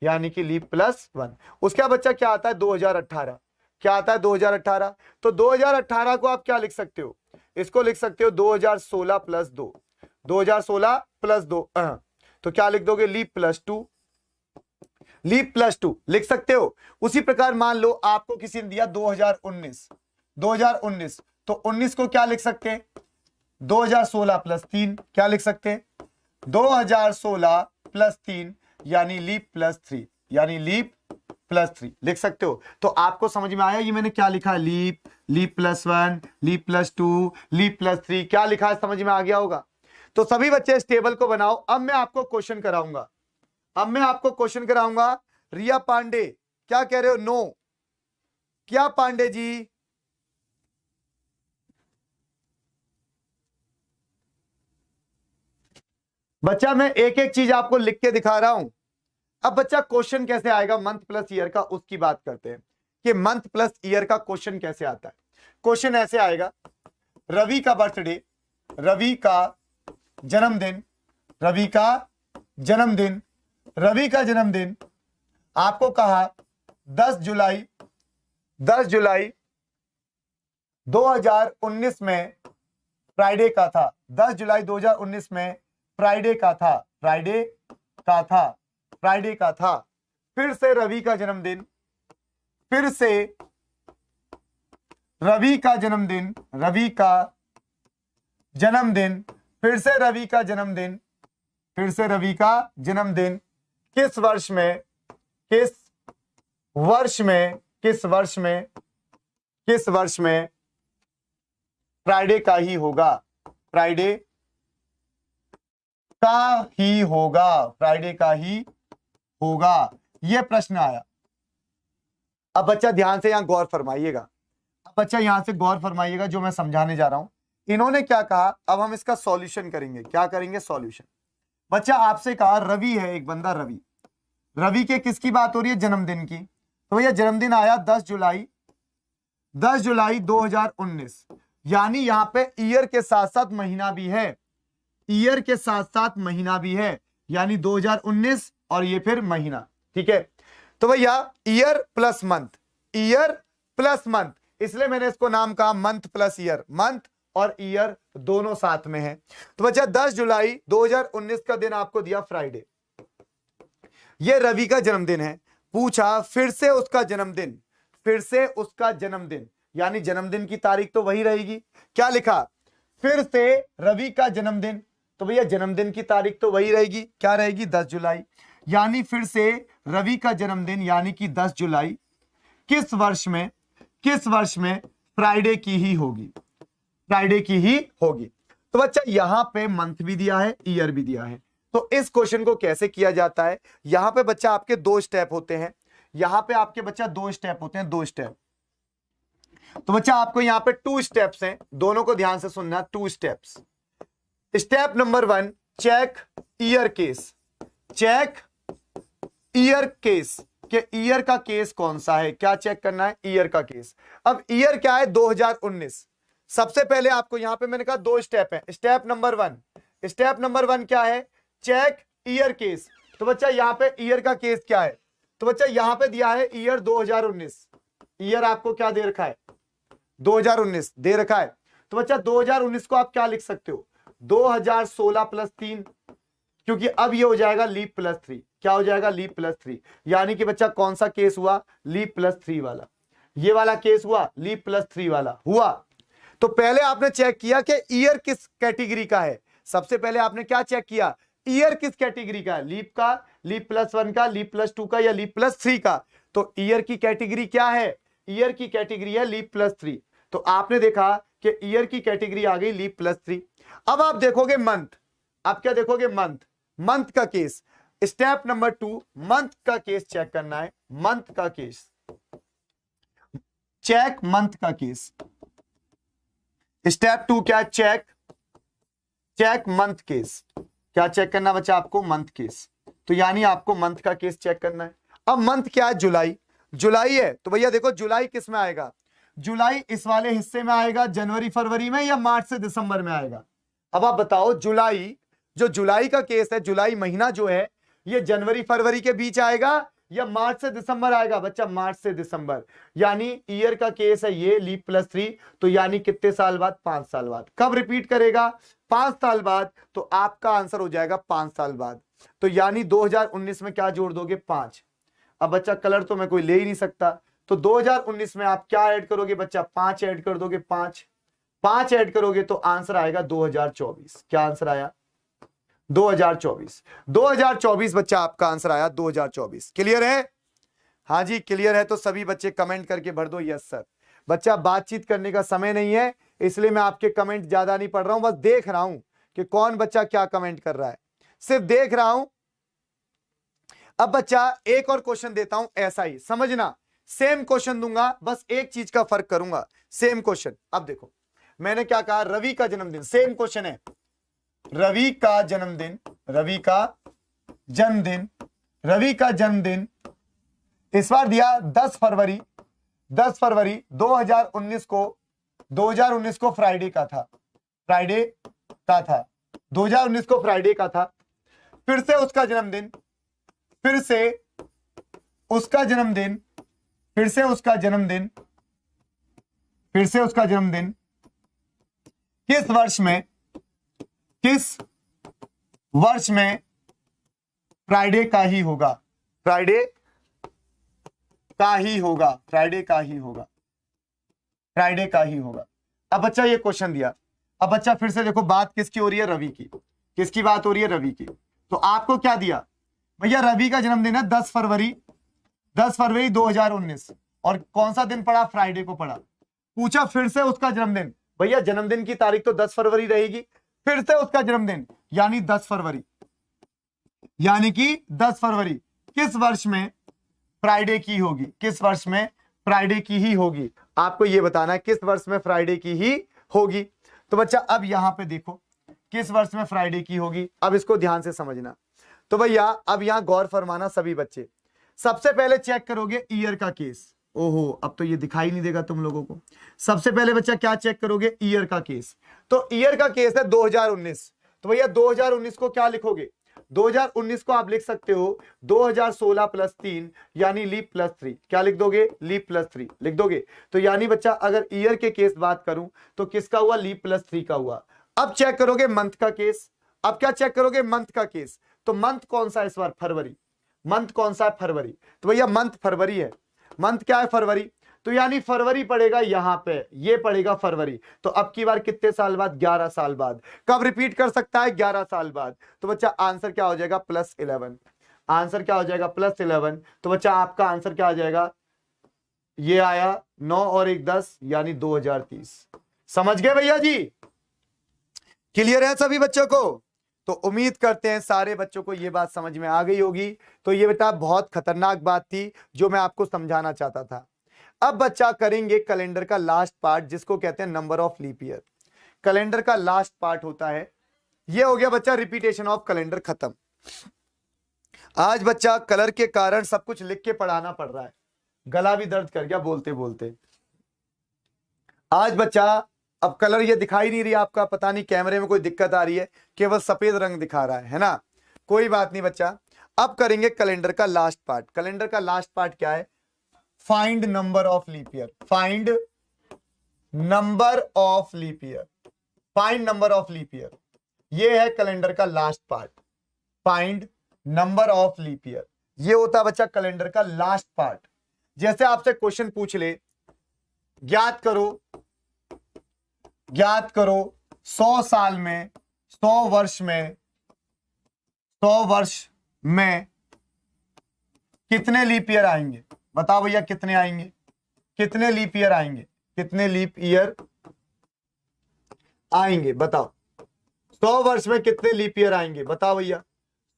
यानी कि लीप +1। उसका बच्चा क्या आता है, 2018, क्या आता है 2018। तो 2018 को आप क्या लिख सकते हो, इसको लिख सकते हो 2016 प्लस 2, 2016 प्लस 2, तो क्या लिख दोगे, लीप प्लस 2, लीप प्लस 2 लिख सकते हो। उसी प्रकार मान लो आपको किसी ने दिया 2019, 2019 तो 19 को क्या लिख सकते हैं, 2016 प्लस 3, क्या लिख सकते हैं, 2016 प्लस 3 यानी लीप प्लस 3, यानी लीप प्लस 3 लिख सकते हो। तो आपको समझ में आया ये मैंने क्या लिखा है, leap, leap plus 1, leap plus 2, leap plus 3, क्या लिखा है, समझ में आ गया होगा। तो सभी बच्चे इस टेबल को बनाओ। अब मैं आपको क्वेश्चन कराऊंगा, अब मैं आपको क्वेश्चन कराऊंगा। रिया पांडे क्या कह रहे हो, नो, क्या पांडे जी, बच्चा मैं एक एक चीज आपको लिख के दिखा रहा हूं। अब बच्चा क्वेश्चन कैसे आएगा मंथ प्लस ईयर का, उसकी बात करते हैं कि मंथ प्लस ईयर का क्वेश्चन कैसे आता है। क्वेश्चन ऐसे आएगा, रवि का बर्थडे, रवि का जन्मदिन, रवि का जन्मदिन, रवि का जन्मदिन आपको कहा 10 जुलाई 2019 में फ्राइडे का था, 10 जुलाई 2019 में फ्राइडे का था, फ्राइडे का था। फिर से रवि का जन्मदिन, फिर से रवि का जन्मदिन, रवि का जन्मदिन, फिर से रवि का जन्मदिन, फिर से रवि का जन्मदिन, किस वर्ष में, किस वर्ष में, किस वर्ष में, किस वर्ष में फ्राइडे का ही होगा, फ्राइडे का ही होगा, फ्राइडे का ही होगा, यह प्रश्न आया। अब बच्चा ध्यान से यहां गौर फरमाइएगा, अब बच्चा यहां से गौर फरमाइएगा जो मैं समझाने जा रहा हूं। इन्होंने क्या कहा, अब हम इसका सॉल्यूशन करेंगे, क्या करेंगे, सॉल्यूशन। बच्चा आपसे कहा रवि है एक बंदा, रवि, रवि के किसकी बात हो रही है, जन्मदिन की। तो यह जन्मदिन आया 10 जुलाई 2019, यानी यहां पे ईयर के साथ साथ महीना भी है, ईयर के साथ साथ महीना भी है, यानी 2019 और ये फिर महीना, ठीक है। तो भैया year plus month, year plus month, इसलिए मैंने इसको नाम कहा मंथ प्लस ईयर, मंथ और ईयर दोनों साथ में है। तो बच्चा 10 जुलाई 2019 का दिन आपको दिया फ्राइडे, ये रवि का जन्मदिन है। पूछा फिर से उसका जन्मदिन, फिर से उसका जन्मदिन, यानी जन्मदिन की तारीख तो वही रहेगी, क्या लिखा, फिर से रवि का जन्मदिन, तो भैया जन्मदिन की तारीख तो वही रहेगी, क्या रहेगी, 10 जुलाई, यानी फिर से रवि का जन्मदिन यानी कि 10 जुलाई किस वर्ष में, किस वर्ष में फ्राइडे की ही होगी, फ्राइडे की ही होगी। तो बच्चा यहां पे मंथ भी दिया है, ईयर भी दिया है। तो इस क्वेश्चन को कैसे किया जाता है, यहां पे बच्चा आपके 2 स्टेप होते हैं, यहां पे आपके बच्चा 2 स्टेप होते हैं, 2 स्टेप। तो बच्चा आपको यहां पे 2 स्टेप्स हैं, दोनों को ध्यान से सुनना, 2 steps. Step number 1, check year case, check year case, कि ईयर का केस कौन सा है, क्या चेक करना है, ईयर का केस। अब ईयर क्या है, 2019। सबसे पहले आपको यहां पे मैंने कहा 2 स्टेप है। स्टेप नंबर 1, स्टेप नंबर 1 क्या है, चेक ईयर केस। तो बच्चा यहां पे ईयर का केस क्या है, तो बच्चा यहां पे दिया है ईयर 2019, ईयर आपको क्या दे रखा है, 2019 दे रखा है। तो बच्चा 2019 को आप क्या लिख सकते हो, 2016 प्लस 3, क्योंकि अब ये हो जाएगा लीप प्लस 3, क्या हो जाएगा, लीप प्लस 3, यानी कि बच्चा कौन सा केस हुआ, लीप प्लस 3 वाला, ये वाला केस हुआ, लीप प्लस 3 वाला हुआ। तो पहले आपने चेक किया कि ईयर किस कैटेगरी का है, सबसे पहले आपने क्या चेक किया, ईयर किस कैटेगरी का है, लीप का, लीप प्लस 1 का, लीप प्लस 2 का या लीप प्लस 3 का। तो ईयर की कैटेगरी क्या है, ईयर की कैटेगरी है लीप प्लस 3। तो आपने देखा कि ईयर की कैटेगरी आ गई लीप प्लस 3। अब आप देखोगे मंथ, आप क्या देखोगे, मंथ, मंथ का केस। स्टेप नंबर 2, मंथ का केस चेक करना है, मंथ का केस, चेक मंथ का केस। स्टेप 2 क्या, चेक, चेक मंथ केस, क्या चेक करना बच्चा आपको, मंथ केस। तो यानी आपको मंथ का केस चेक करना है। अब मंथ क्या है, जुलाई, जुलाई है, तो भैया देखो जुलाई किस में आएगा, जुलाई इस वाले हिस्से में आएगा, जनवरी फरवरी में, या मार्च से दिसंबर में आएगा। अब आप बताओ जुलाई, जो जुलाई का केस है, जुलाई महीना जो है, ये जनवरी फरवरी के बीच आएगा या मार्च से दिसंबर आएगा बच्चा, मार्च से दिसंबर, यानी ईयर का केस है ये, लीप प्लस 3, तो यानी कितने साल बाद, 5 साल बाद। कब रिपीट करेगा, 5 साल बाद, तो आपका आंसर हो जाएगा 5 साल बाद। तो यानी 2019 में क्या जोड़ दोगे, 5। अब बच्चा कलर तो मैं कोई ले ही नहीं सकता, तो 2019 में आप क्या ऐड करोगे बच्चा, 5 ऐड कर दोगे, 5 ऐड करोगे तो आंसर आएगा 2024। क्या आंसर आया, 2024 बच्चा आपका आंसर आया 2024। क्लियर है, हाँ जी क्लियर है, तो सभी बच्चे कमेंट करके भर दो यस सर। बच्चा बातचीत करने का समय नहीं है, इसलिए मैं आपके कमेंट ज्यादा नहीं पढ़ रहा हूं, बस देख रहा हूं कि कौन बच्चा क्या कमेंट कर रहा है, सिर्फ देख रहा हूं। अब बच्चा एक और क्वेश्चन देता हूं, ऐसा ही समझना, सेम क्वेश्चन दूंगा, बस एक चीज का फर्क करूंगा, सेम क्वेश्चन। अब देखो मैंने क्या कहा, रवि का जन्मदिन, सेम क्वेश्चन है, रवि का जन्मदिन, रवि का जन्मदिन इस बार दिया 10 फरवरी 2019 को फ्राइडे का था, 2019 को फ्राइडे का था। फिर से उसका जन्मदिन किस वर्ष में फ्राइडे का ही होगा, फ्राइडे का ही होगा। अब बच्चा ये क्वेश्चन दिया, अब बच्चा फिर से देखो बात किसकी हो रही है, रवि की, किसकी बात हो रही है, रवि की। तो आपको क्या दिया भैया, रवि का जन्मदिन है 10 फरवरी 2019, और कौन सा दिन पड़ा, फ्राइडे को पड़ा। पूछा फिर से उसका जन्मदिन, भैया जन्मदिन की तारीख तो 10 फरवरी रहेगी, फिर से उसका जन्मदिन यानी 10 फरवरी, यानी कि 10 फरवरी किस वर्ष में फ्राइडे की होगी, किस वर्ष में फ्राइडे की ही होगी, आपको यह बताना है किस वर्ष में फ्राइडे की ही होगी। तो बच्चा अब यहां पे देखो किस वर्ष में फ्राइडे की होगी, अब इसको ध्यान से समझना। तो भैया अब यहां गौर फरमाना सभी बच्चे, सबसे पहले चेक करोगे ईयर का केस। ओहो अब तो ये दिखाई नहीं देगा तुम लोगों को। सबसे पहले बच्चा क्या चेक करोगे, ईयर का केस। तो ईयर का केस है 2019, तो भैया 2019 को क्या लिखोगे, 2019 को आप लिख सकते हो 2016 प्लस 3 यानी लीप प्लस 3। क्या लिख दोगे, लीप प्लस 3 लिख दोगे। तो यानी बच्चा अगर ईयर के केस बात करूं तो किसका हुआ, लीप प्लस 3 का हुआ। अब चेक करोगे मंथ का केस, अब क्या चेक करोगे, मंथ का केस। तो मंथ कौन सा है इस बार, फरवरी। मंथ कौन सा है, फरवरी। तो भैया मंथ फरवरी है, मंथ क्या है, फरवरी। तो यानी फरवरी पड़ेगा यहां पे, ये पड़ेगा फरवरी। तो अब की बार कितने साल बाद, 11 साल बाद। कब रिपीट कर सकता है, 11 साल बाद। तो बच्चा आंसर क्या हो जाएगा, +11। आंसर क्या हो जाएगा, +11। तो बच्चा आपका आंसर क्या आ जाएगा, ये आया 9 और 1 10 यानी 2030। समझ गए भैया जी, क्लियर है सभी बच्चों को। तो उम्मीद करते हैं सारे बच्चों को ये बात समझ में आ गई होगी। तो ये बेटा बहुत खतरनाक बात थी जो मैं आपको समझाना चाहता था। अब बच्चा करेंगे कैलेंडर का लास्ट पार्ट, जिसको कहते हैं number of leap year. Calendar का लास्ट पार्ट होता है, ये हो गया बच्चा रिपीटेशन ऑफ कैलेंडर खत्म। आज बच्चा कलर के कारण सब कुछ लिख के पढ़ाना पड़ रहा है, गला भी दर्द कर गया बोलते बोलते। आज बच्चा अब कलर ये दिखाई नहीं रही आपका, पता नहीं कैमरे में कोई दिक्कत आ रही है, केवल सफेद रंग दिखा रहा है ना, कोई बात नहीं बच्चा। अब करेंगे कैलेंडर का लास्ट पार्ट। कैलेंडर का लास्ट पार्ट क्या है, find number of leap year. Find number of leap year, find number of leap year, ये है कैलेंडर का last part. Find number of leap year, ये होता है बच्चा कैलेंडर का लास्ट पार्ट। जैसे आपसे क्वेश्चन पूछ ले, ज्ञात करो 100 साल में, 100 वर्ष में कितने लीप ईयर आएंगे, बताओ भैया कितने आएंगे, कितने लीप ईयर आएंगे, कितने लीप ईयर आएंगे बताओ। 100 वर्ष में कितने लीप ईयर आएंगे बताओ भैया,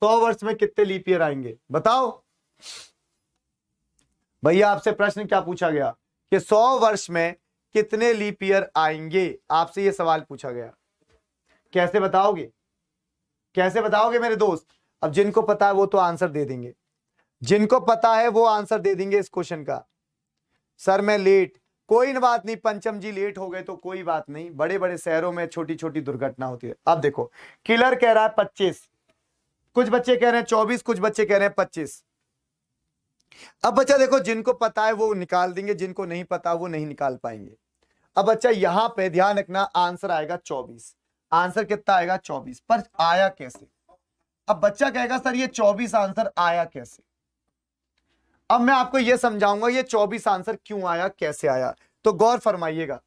100 वर्ष में कितने लीप ईयर आएंगे बताओ भैया। आपसे प्रश्न क्या पूछा गया कि 100 वर्ष में कितने लीप ईयर आएंगे, आपसे ये सवाल पूछा गया। कैसे बताओगे, कैसे बताओगे मेरे दोस्त। अब जिनको पता है वो तो आंसर दे देंगे, जिनको पता है वो आंसर दे देंगे इस क्वेश्चन का। सर मैं लेट, कोई न बात नहीं, पंचम जी लेट हो गए तो कोई बात नहीं, बड़े बड़े शहरों में छोटी छोटी दुर्घटना होती है। अब देखो किलर कह रहा है 25, कुछ बच्चे कह रहे हैं 24, कुछ बच्चे कह रहे हैं 25। अब बच्चा देखो, जिनको पता है वो निकाल देंगे, जिनको नहीं पता वो नहीं निकाल पाएंगे। अब बच्चा यहां पे ध्यान रखना, आंसर आएगा 24। आंसर कितना आएगा? 24। पर आया कैसे? अब बच्चा कहेगा सर ये 24 आंसर आया कैसे? अब मैं आपको यह समझाऊंगा ये 24 आंसर क्यों आया, कैसे आया। तो गौर फरमाइएगा,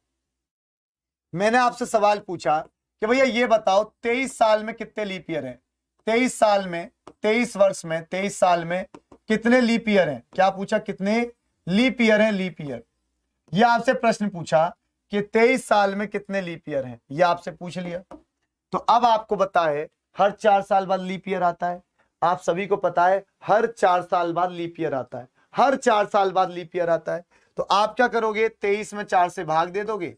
मैंने आपसे सवाल पूछा कि भैया ये बताओ 23 साल में कितने लीप ईयर हैं? 23 साल में, 23 वर्ष में, 23 साल में कितने लीप ईयर हैं? क्या पूछा? कितने लीप ईयर हैं? Leap year. ये आपसे प्रश्न पूछा कि 23 साल में कितने लीप ईयर हैं, ये आपसे पूछ लिया। तो अब आपको पता है हर 4 साल बाद लीप ईयर आता है। आप सभी को पता है हर 4 साल बाद लीप ईयर आता है, हर 4 साल बाद लीप ईयर आता है। तो आप क्या करोगे? 23 में 4 से भाग दे दोगे।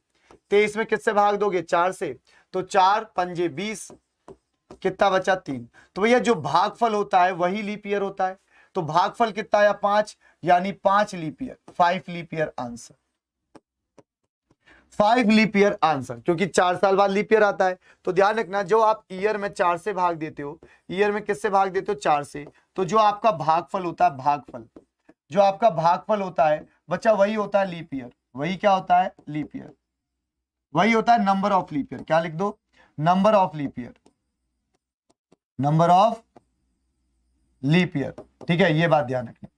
23 में किससे भाग दोगे? 4 से। तो 4 पंजे 20, कितना बचा? 3। तो भैया जो भागफल होता है वही लीप ईयर होता है। तो भागफल कितना आया? 5, यानी 5 leap year, 5 leap year answer, 5 leap year answer, क्योंकि 4 साल बाद लीप ईयर आता है। तो ध्यान रखना, जो आप ईयर में 4 से भाग देते हो, ईयर में किससे भाग देते हो? 4 से। तो जो आपका भागफल होता है, भागफल, जो आपका भागफल होता है बच्चा, वही होता है लीप ईयर। वही क्या होता है? Leap year. वही होता है नंबर ऑफ लीप ईयर। क्या लिख दो? Number of leap year, number of leap year. ठीक है, ये बात ध्यान रखना,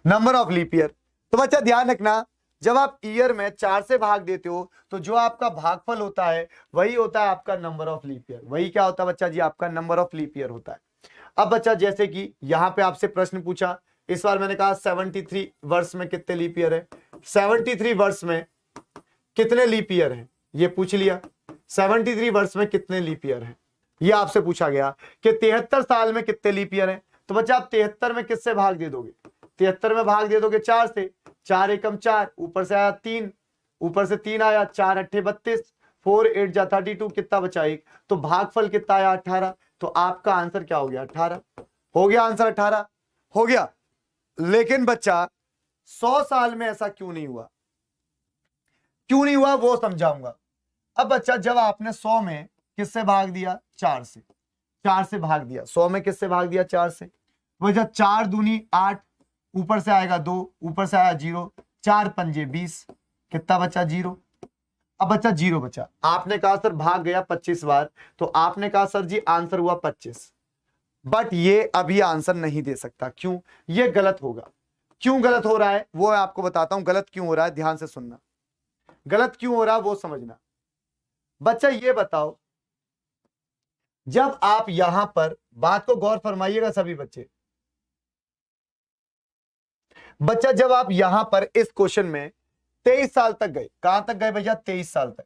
नंबर ऑफ लीप ईयर। तो बच्चा ध्यान रखना, जब आप ईयर में 4 से भाग देते हो तो जो आपका भागफल होता है वही होता है आपका नंबर ऑफ लीप ईयर। वही क्या होता है बच्चा जी? आपका नंबर ऑफ लीप ईयर होता है। अब बच्चा जैसे कि यहां पे आपसे प्रश्न पूछा, इस बार मैंने कहा 73 वर्ष में कितने लीप ईयर है? 73 वर्ष में कितने लीप ईयर है, ये पूछ लिया। 73 वर्ष में कितने लीप ईयर है, ये आपसे पूछा गया कि 73 साल में कितने लीप ईयर है। तो बच्चा आप 73 में किससे भाग दे दोगे? 73 में भाग दे दोगे 4 से। 4 एकम 4, ऊपर से आया 3, ऊपर से 3 आया, 4 अट्ठे 32, 4 8 जा 32, कितना बचा? 1। तो भागफल कितना आया? 18। तो आपका आंसर क्या हो गया? 18 हो गया। आंसर 18 हो गया। लेकिन बच्चा 100 साल में ऐसा क्यों नहीं हुआ? क्यों नहीं हुआ वो समझाऊंगा। अब बच्चा जब आपने 100 में किससे भाग दिया? 4 से। 4 से भाग दिया, 100 में किससे भाग दिया? 4 से। वजह 4 दूनी 8, ऊपर से आएगा 2, ऊपर से आया 0, 4 पंजे 20, कितना बचा? 0। अब बच्चा 0 बचा। आपने कहा सर भाग गया 25 बार, तो आपने कहा सर जी आंसर हुआ 25। बट ये अभी आंसर नहीं दे सकता। क्यों? ये गलत होगा। क्यों गलत हो रहा है वो मैं आपको बताता हूं। गलत क्यों हो रहा है, ध्यान से सुनना। गलत क्यों हो रहा है वो समझना। बच्चा ये बताओ, जब आप यहां पर, बात को गौर फरमाइएगा सभी बच्चे, बच्चा जब आप यहां पर इस क्वेश्चन में 23 साल तक गए, कहां तक गए भैया? 23 साल तक।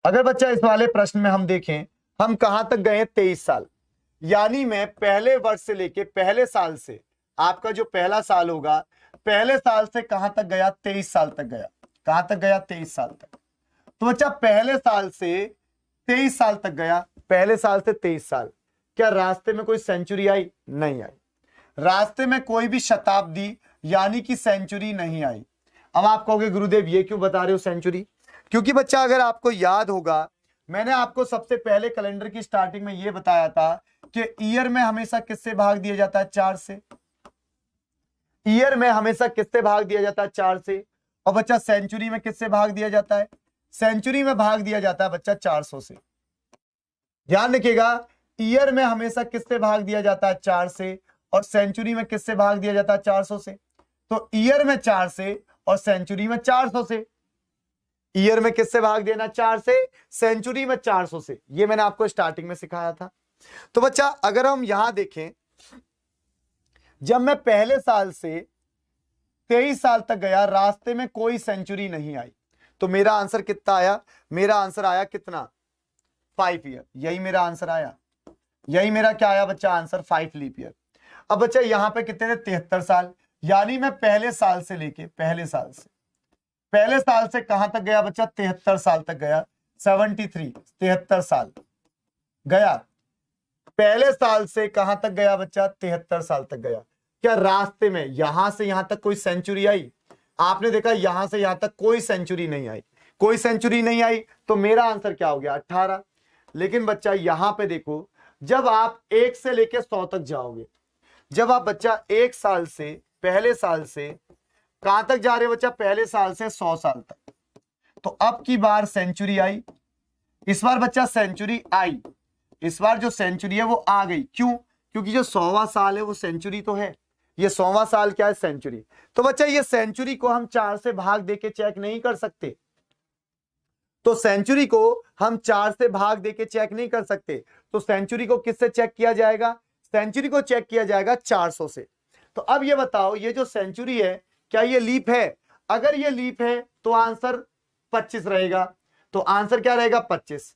अगर बच्चा इस वाले प्रश्न में हम देखें, हम कहां तक गए? 23 साल। यानी मैं पहले वर्ष से लेके, पहले साल से, आपका जो पहला साल होगा, पहले साल से कहां तक गया? 23 साल तक गया। कहां तक गया? 23 साल तक। तो बच्चा पहले साल से 23 साल तक गया, पहले साल से 23 साल। क्या रास्ते में कोई सेंचुरी आई? नहीं आई। रास्ते में कोई भी शताब्दी यानी कि सेंचुरी नहीं आई। अब आप कहोगे गुरुदेव ये क्यों बता रहे हो सेंचुरी? क्योंकि बच्चा अगर आपको याद होगा, मैंने आपको सबसे पहले कैलेंडर की स्टार्टिंग में यह बताया था कि ईयर में हमेशा किससे भाग दिया जाता है? 4 से। ईयर में हमेशा किससे भाग दिया जाता है? 4 से। और बच्चा सेंचुरी में किससे भाग दिया जाता है? सेंचुरी में भाग दिया जाता है बच्चा 400 से। ध्यान रखिएगा, ईयर में हमेशा किससे भाग दिया जाता है? 4 से। और सेंचुरी में किससे भाग दिया जाता है? 400 से। तो ईयर में 4 से और सेंचुरी में 400 से। ईयर में किससे भाग देना? 4 से, सेंचुरी में 400 से। ये मैंने आपको स्टार्टिंग में सिखाया था। तो बच्चा अगर हम यहां देखें, जब मैं पहले साल से 23 साल तक गया, रास्ते में कोई सेंचुरी नहीं आई, तो मेरा आंसर कितना आया? मेरा आंसर आया कितना? 5 ईयर। यही मेरा आंसर आया। यही मेरा क्या आया बच्चा? Answer 5 leap year. अब बच्चा यहां पे कितने थे? 73 साल। यानी मैं पहले साल से लेके, पहले साल से कहां तक गया बच्चा? 73 साल तक गया। 73, 73 साल गया। पहले साल से कहां तक गया बच्चा? 73 साल तक गया। क्या रास्ते में यहां से यहां तक कोई सेंचुरी आई? आपने देखा यहां से यहां तक कोई सेंचुरी नहीं आई। कोई सेंचुरी नहीं आई, तो मेरा आंसर क्या हो गया? 18। लेकिन बच्चा यहां पे देखो, जब आप 1 से लेके 100 तक जाओगे, जब आप बच्चा 1 साल से, पहले साल से कहां तक जा रहे हो बच्चा, पहले साल से 100 साल तक, तो अब की बार सेंचुरी आई, इस बार बच्चा सेंचुरी आई, इस बार जो सेंचुरी है वो आ गई। क्यों? क्योंकि जो 100वां साल है वो सेंचुरी तो है, ये 100वां साल क्या है, सेंचुरी। तो बच्चा ये सेंचुरी को हम 4 से भाग देके चेक नहीं कर सकते, तो सेंचुरी को हम 4 से भाग देके चेक नहीं कर सकते, तो सेंचुरी को किससे चेक किया जाएगा, सेंचुरी को चेक किया जाएगा 400 से। तो अब ये बताओ, ये जो सेंचुरी है क्या ये लीप है? अगर ये लीप है तो आंसर 25 रहेगा, तो आंसर क्या रहेगा 25,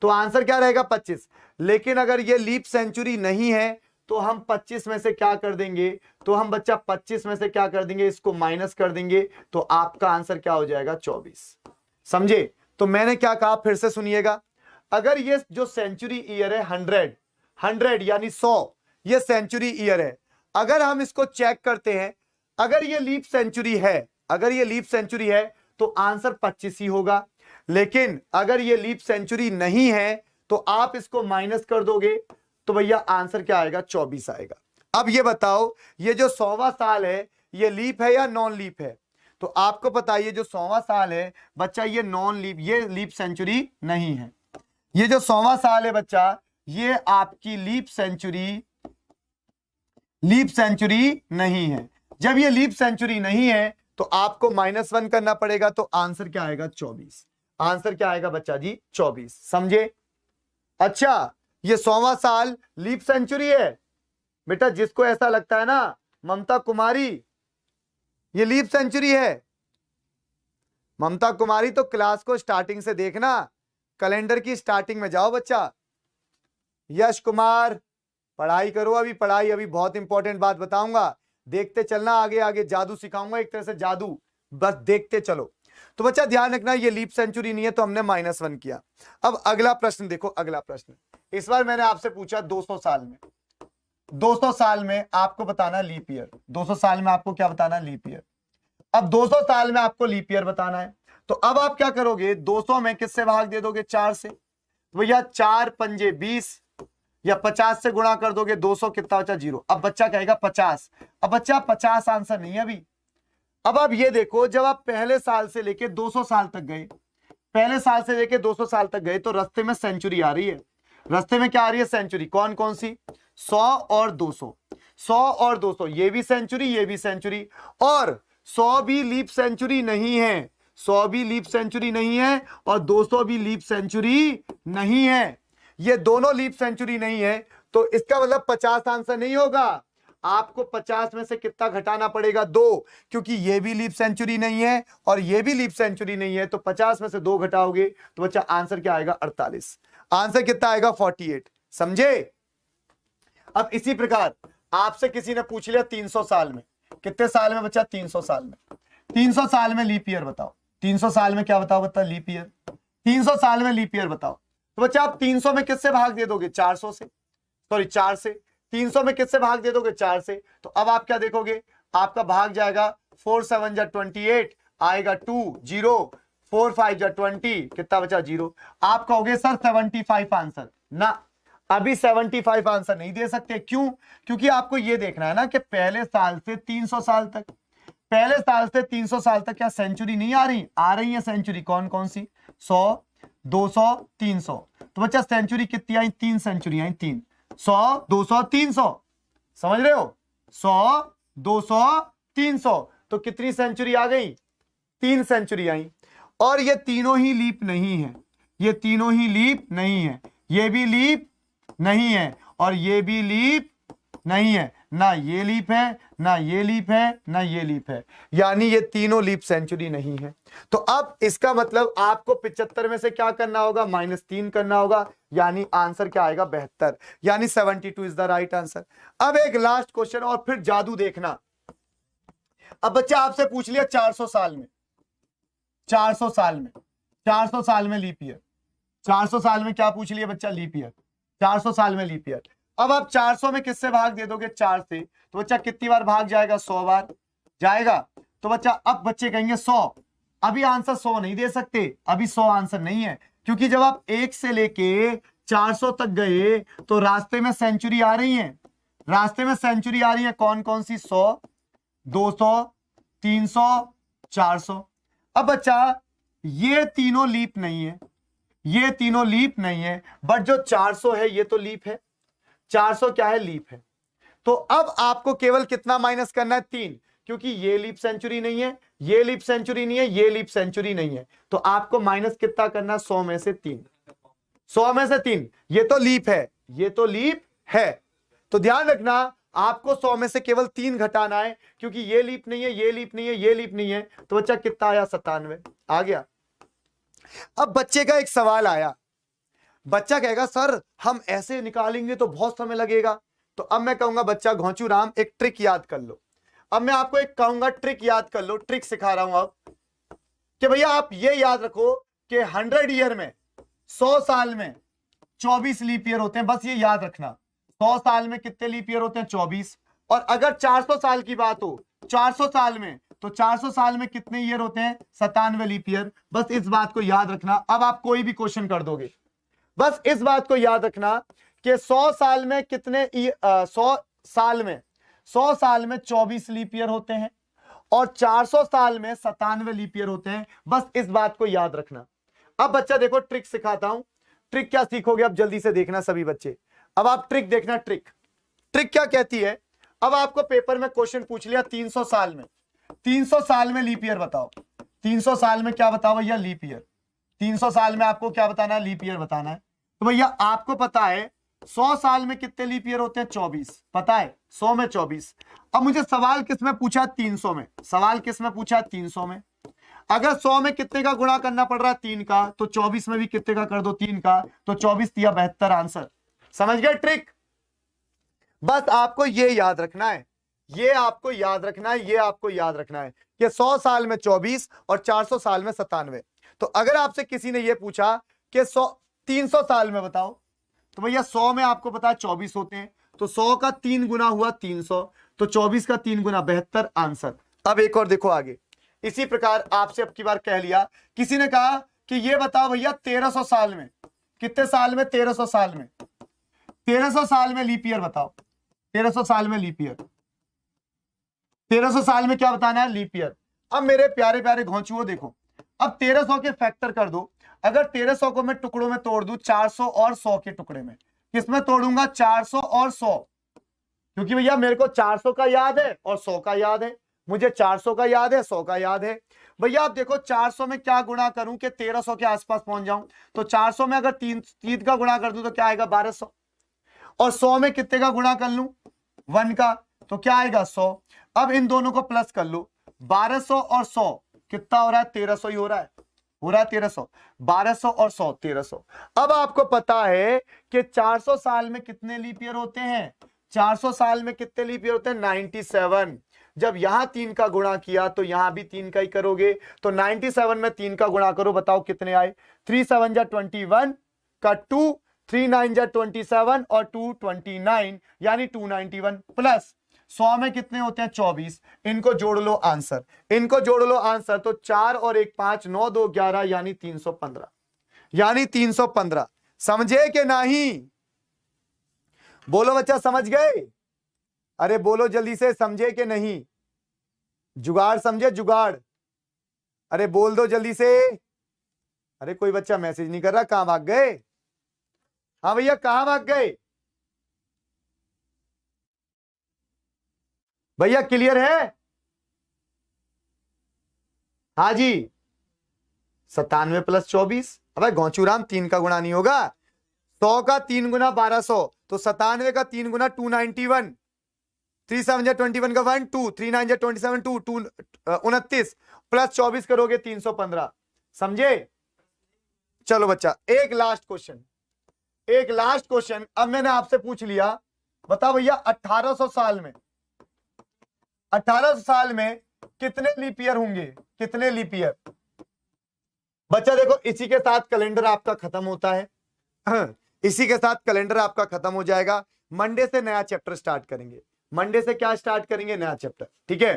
तो आंसर क्या रहेगा 25। लेकिन अगर ये लीप सेंचुरी नहीं है तो हम 25 में से क्या कर देंगे, तो हम बच्चा 25 में से क्या कर देंगे, इसको माइनस कर देंगे, तो आपका आंसर क्या हो जाएगा 24। समझे? तो मैंने क्या कहा, फिर से सुनिएगा। अगर ये जो सेंचुरी ईयर है 100 यानी 100, ये सेंचुरी ईयर है, अगर हम इसको चेक करते हैं, अगर ये लीप सेंचुरी है, अगर ये लीप सेंचुरी है तो आंसर 25 ही होगा। लेकिन अगर ये लीप सेंचुरी नहीं है तो आप इसको माइनस कर दोगे, तो भैया आंसर क्या आएगा, 24 आएगा। अब ये बताओ, ये जो 100वां साल है ये लीप है या नॉन लीप है? तो आपको पता है ये जो 100वां साल है बच्चा ये नॉन लीप, ये लीप सेंचुरी नहीं है। ये जो 100वां साल है बच्चा ये आपकी लीप सेंचुरी नहीं है। जब ये लीप सेंचुरी नहीं है तो आपको -1 करना पड़ेगा, तो आंसर क्या आएगा 24। आंसर क्या आएगा बच्चा जी 24। समझे? अच्छा, ये 100वां साल लीप सेंचुरी है बेटा, जिसको ऐसा लगता है ना ममता कुमारी ये लीप सेंचुरी है, ममता कुमारी तो क्लास को स्टार्टिंग से देखना, कैलेंडर की स्टार्टिंग में जाओ बच्चा। यश कुमार पढ़ाई करो, अभी पढ़ाई, अभी बहुत इंपॉर्टेंट बात बताऊंगा, देखते चलना, आगे आगे जादू सिखाऊंगा, एक तरह से जादू, बस देखते चलो। तो बच्चा ध्यान रखना ये लीप सेंचुरी नहीं है, तो हमने -1 किया। अब अगला प्रश्न देखो, अगला प्रश्न इस बार मैंने आपसे पूछा 200 साल में, 200 साल में आपको बताना लीप ईयर, 200 साल में आपको क्या बताना, लीप ईयर। अब 200 साल में आपको लीप ईयर बताना है, तो अब आप क्या करोगे, 200 में किससे भाग दे दोगे, 4 से, तो भैया 4 पंजे 20 या 50 से गुणा कर दोगे, 200 कितना बचा 0। अब बच्चा कहेगा 50, अब बच्चा 50 आंसर नहीं है अभी। अब आप ये देखो, जब आप पहले साल से लेके 200 साल तक गए, पहले साल से लेके 200 साल तक गए, तो रास्ते में सेंचुरी आ रही है, रास्ते में क्या आ रही है, सेंचुरी। कौन कौन सी, 100 और 200, 100 और 200, ये भी सेंचुरी, ये भी सेंचुरी, और 100 भी लीप सेंचुरी नहीं है, 100 भी लीप सेंचुरी नहीं है, और 200 भी लीप सेंचुरी नहीं है, ये दोनों लीप सेंचुरी नहीं है। तो इसका मतलब 50 आंसर नहीं होगा, आपको 50 में से कितना घटाना पड़ेगा, 2, क्योंकि ये भी लीप सेंचुरी नहीं है और ये भी लीप सेंचुरी नहीं है, तो 50 में से 2 घटाओगे तो बच्चा आंसर क्या आएगा, 48। आंसर कितना आएगा, 48। समझे? अब इसी प्रकार आपसे किसी ने पूछ लिया 300 साल में, कितने साल में बच्चा, 300 साल में, 300 साल में लीप ईयर बताओ, 300 साल में क्या बताओ, बता लीप ईयर, 300 साल में लीप ईयर बताओ। तो बच्चा आप 300 में किससे भाग दे दोगे, 400 से, सॉरी 4 से, 300 में किससे भाग दे दोगे, 4 से। तो अब आप क्या देखोगे, आपका भाग जाएगा 4 7 जा 28, आएगा 2 0, 4 5 जा 20, कितना बचा 0। आप कहोगे सर 75 आंसर, ना अभी 75 आंसर नहीं दे सकते। क्यों? क्योंकि आपको ये देखना है ना कि पहले साल से 300 साल तक, पहले साल से 300 साल तक क्या सेंचुरी नहीं आ रही है सेंचुरी। कौन कौन सी, 100 200 300। तो बच्चा सेंचुरी कितनी आई, 3 सेंचुरी आई, 3, 100 200 300, समझ रहे हो, 100 200 300, तो कितनी सेंचुरी आ गई, 3 सेंचुरी आई। और ये तीनों ही लीप नहीं है, ये तीनों ही लीप नहीं है, ये भी लीप नहीं है और ये भी लीप नहीं है, ना ये लीप है, ना ये लीप है, ना ये लीप है, यानी ये तीनों लीप सेंचुरी नहीं है। तो अब इसका मतलब आपको 75 में से क्या करना होगा, -3 करना होगा, यानी आंसर क्या आएगा, 72, यानी 72 इज द राइट आंसर। अब एक लास्ट क्वेश्चन और फिर जादू देखना। अब बच्चा आपसे पूछ लिया 400 साल में, 400 साल में, 400 साल में लीप ईयर, 400 साल में क्या पूछ लिया बच्चा, लीप ईयर, 400 साल में लीप ईयर। अब आप 400 में किससे भाग दे दोगे, 4 से, तो बच्चा कितनी बार भाग जाएगा, 100 बार जाएगा। तो बच्चा अब बच्चे कहेंगे 100, अभी आंसर 100 नहीं दे सकते, अभी 100 आंसर नहीं है, क्योंकि जब आप 1 से लेके 400 तक गए तो रास्ते में सेंचुरी आ रही है, रास्ते में सेंचुरी आ रही है कौन कौन सी? 100, 200, 300, 400। अब बच्चा ये तीनों लीप नहीं है, ये तीनों लीप नहीं है, बट जो 400 है ये तो लीप है, 400 क्या है? लीप है। तो अब आपको केवल कितना माइनस करना है? 3, क्योंकि ये लीप सेंचुरी नहीं है, ये लीप सेंचुरी नहीं है, ये लीप सेंचुरी नहीं है, तो आपको माइनस कितना करना है? 100 में से 3, 100 में से 3। ये तो लीप है, ये तो लीप है, तो ध्यान रखना आपको 100 में से केवल 3 घटाना है, क्योंकि ये लीप नहीं है, ये लीप नहीं है, ये लीप नहीं है। तो बच्चा कितना आया? 97 आ गया। अब बच्चे का एक सवाल आया, बच्चा कहेगा सर हम ऐसे निकालेंगे तो बहुत समय लगेगा। तो अब मैं कहूंगा बच्चा घोंचू राम एक ट्रिक याद कर लो। अब मैं आपको एक कहूंगा ट्रिक याद कर लो, ट्रिक सिखा रहा हूं अब कि भैया आप ये याद रखो कि 100 ईयर में, 100 साल में 24 लीप ईयर होते हैं, बस ये याद रखना। 100 साल में कितने लीप ईयर होते हैं? 24। और अगर 400 साल की बात हो, 400 साल में, तो 400 साल में कितने ईयर होते हैं? 97 लीप ईयर। बस इस बात को याद रखना, अब आप कोई भी क्वेश्चन कर दोगे। बस इस बात को याद रखना कि 100 साल में कितने 100 साल में 24 लीप ईयर होते हैं और 400 साल में 97 लीप ईयर होते हैं। बस इस बात को याद रखना। अब बच्चा देखो ट्रिक सिखाता हूं, ट्रिक क्या सीखोगे अब जल्दी से देखना सभी बच्चे। अब आप ट्रिक देखना, ट्रिक क्या कहती है। अब आपको पेपर में क्वेश्चन पूछ लिया 300 साल में, 300 साल में लीप ईयर बताओ। 300 साल में क्या बताओ भैया? Leap year. 300 साल में आपको क्या बताना है? लीप ईयर बताना है। तो भैया आपको पता है 100 साल में कितने लीप ईयर होते हैं? 24, पता है 100 में 24। अब मुझे सवाल किस में पूछा? 300 में। सवाल किस में पूछा? 300 में। अगर 100 में कितने का गुणा करना पड़ रहा है? 3 का, तो 24 में भी कितने का कर दो? 3 का, तो 24 दिया 72 आंसर। समझ गए ट्रिक? बस आपको ये याद रखना है, ये आपको याद रखना है, ये आपको याद रखना है कि 100 साल में 24 और 400 साल में 97। तो अगर आपसे किसी ने ये पूछा कि 300 साल में बताओ, तो भैया 100 में आपको पता है 24 होते हैं, तो 100 का 3 गुना हुआ 300, तो 24 का 3 गुना 72 आंसर। अब एक और देखो आगे, इसी प्रकार आपसे अब की बार कह लिया, किसी ने कहा कि ये बताओ भैया 1300 साल में, कितने साल में? 1300 साल में, 1300 साल में लीप ईयर बताओ। 1300 साल में लीप ईयर, 1300 साल में क्या बताना है? Leap year. अब मेरे प्यारे प्यारे घोंचुओं देखो, अब 1300 के फैक्टर कर दो। अगर 1300 को मैं टुकड़ों में तोड़ दूं, 400 और 100 के टुकड़े में, किसमें तोड़ूंगा? 400 और 100, क्योंकि भैया मेरे को 400 का याद है और 100 का याद है, मुझे 400 का याद है, 100 का याद है। भैया आप देखो 400 में क्या गुणा करूं कि 1300 के आसपास पहुंच जाऊं, तो 400 में अगर 3 का गुणा कर दूं तो क्या आएगा? 1200। और 100 में कितने का गुणा कर लूं? 1 का, तो क्या आएगा? 100। अब इन दोनों को प्लस कर लो, 1200 और 100 कितना हो रहा है? 1300 ही हो रहा है, 1300। 1200 और 100 1300। अब आपको पता है कि 400 साल में कितने लीप ईयर होते हैं? 400 साल में कितने लीप ईयर होते हैं? 97। जब यहां 3 का गुणा किया तो यहां भी 3 का ही करोगे, तो 97 में 3 का गुणा करो, बताओ कितने आए? 3 7 जा 21 का 2, 3 9 जा 27 और 2 29, यानी 291 प्लस 100 में कितने होते हैं? 24। इनको जोड़ लो आंसर, इनको जोड़ लो आंसर, तो 4 और 1 5, 9 2 11, यानी 315, यानी 315। समझे कि नहीं? बोलो बच्चा, समझ गए? अरे बोलो जल्दी से, समझे कि नहीं? जुगाड़ समझे? जुगाड़, अरे बोल दो जल्दी से। अरे कोई बच्चा मैसेज नहीं कर रहा, कहां भाग गए? हाँ भैया कहां भाग गए? भैया क्लियर है? हाँ जी। 97 प्लस 24, अब घोंचूराम 3 का गुणा नहीं होगा, 100 का 3 गुना 1200, तो 97 का 3 गुना 291, 3 7 जा 21 का 1 2, 3 9 जा 27 2 2 29 प्लस 24 करोगे 315। समझे? चलो बच्चा एक लास्ट क्वेश्चन, एक लास्ट क्वेश्चन। अब मैंने आपसे पूछ लिया, बताओ भैया 1800 साल में, 1800 साल में कितने लीप ईयर होंगे? कितने लीप ईयर? बच्चा देखो इसी के साथ कैलेंडर आपका खत्म होता है, इसी के साथ कैलेंडर आपका खत्म हो जाएगा। मंडे से नया चैप्टर स्टार्ट करेंगे। मंडे से क्या स्टार्ट करेंगे? नया चैप्टर, ठीक है?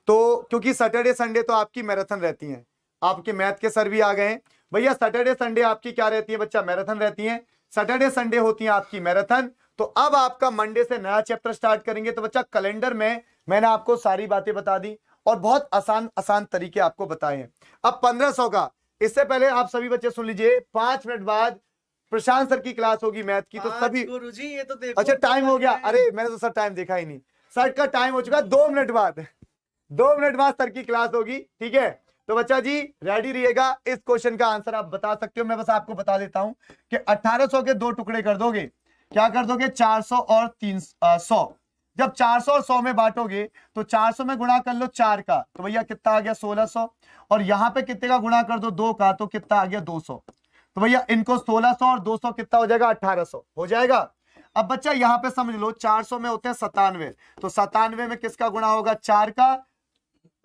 तो क्योंकि सैटरडे संडे तो आपकी मैराथन रहती है, आपके मैथ के सर भी आ गए हैं भैया। सैटरडे संडे आपकी क्या रहती है बच्चा? मैराथन रहती है। सैटरडे संडे होती है आपकी मैराथन। तो अब आपका मंडे से नया चैप्टर स्टार्ट करेंगे। तो बच्चा कैलेंडर में मैंने आपको सारी बातें बता दी और बहुत आसान आसान तरीके आपको बताए हैं। अब 1500 का, इससे पहले आप सभी बच्चे सुन लीजिए, 5 मिनट बाद प्रशांत सर की क्लास होगी मैथ की। तो सभी गुरुजी ये तो देखो, अच्छा टाइम हो गया, अरे मैंने तो सर टाइम देखा ही नहीं, सर का टाइम हो चुका 2 मिनट बाद, 2 मिनट बाद सर की क्लास होगी, ठीक है। तो बच्चा जी रेडी रहिएगा, इस क्वेश्चन का आंसर आप बता सकते हो। मैं बस आपको बता देता हूं कि 1800 के 2 टुकड़े कर दोगे, क्या कर दोगे, 400 और 300। जब 400 और 100 में बांटोगे तो 400 में गुणा कर लो 4 का, तो भैया कितना आ गया 1600, और यहां पे कितने का गुणा कर दो 2 का, तो कितना आ गया 200। तो भैया इनको 1600 और 200 कितना हो जाएगा, 1800 हो जाएगा। अब बच्चा यहां पे समझ लो 400 में होते हैं 97, तो 97 में किसका गुणा होगा, 4 का,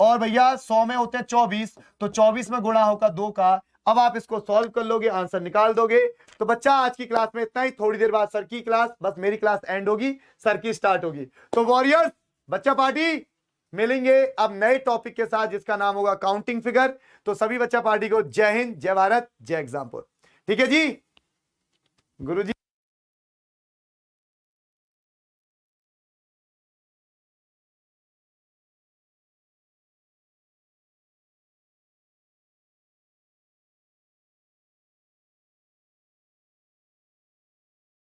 और भैया 100 में होते हैं 24, तो 24 में गुणा होगा 2 का। अब आप इसको सॉल्व कर लोगे, आंसर निकाल दोगे। तो बच्चा आज की क्लास में इतना ही, थोड़ी देर बाद सर की क्लास, बस मेरी क्लास एंड होगी, सर की स्टार्ट होगी। तो वॉरियर्स बच्चा पार्टी मिलेंगे अब नए टॉपिक के साथ जिसका नाम होगा काउंटिंग फिगर। तो सभी बच्चा पार्टी को जय हिंद, जय भारत, जय एग्जामपुर। ठीक है जी गुरुजी।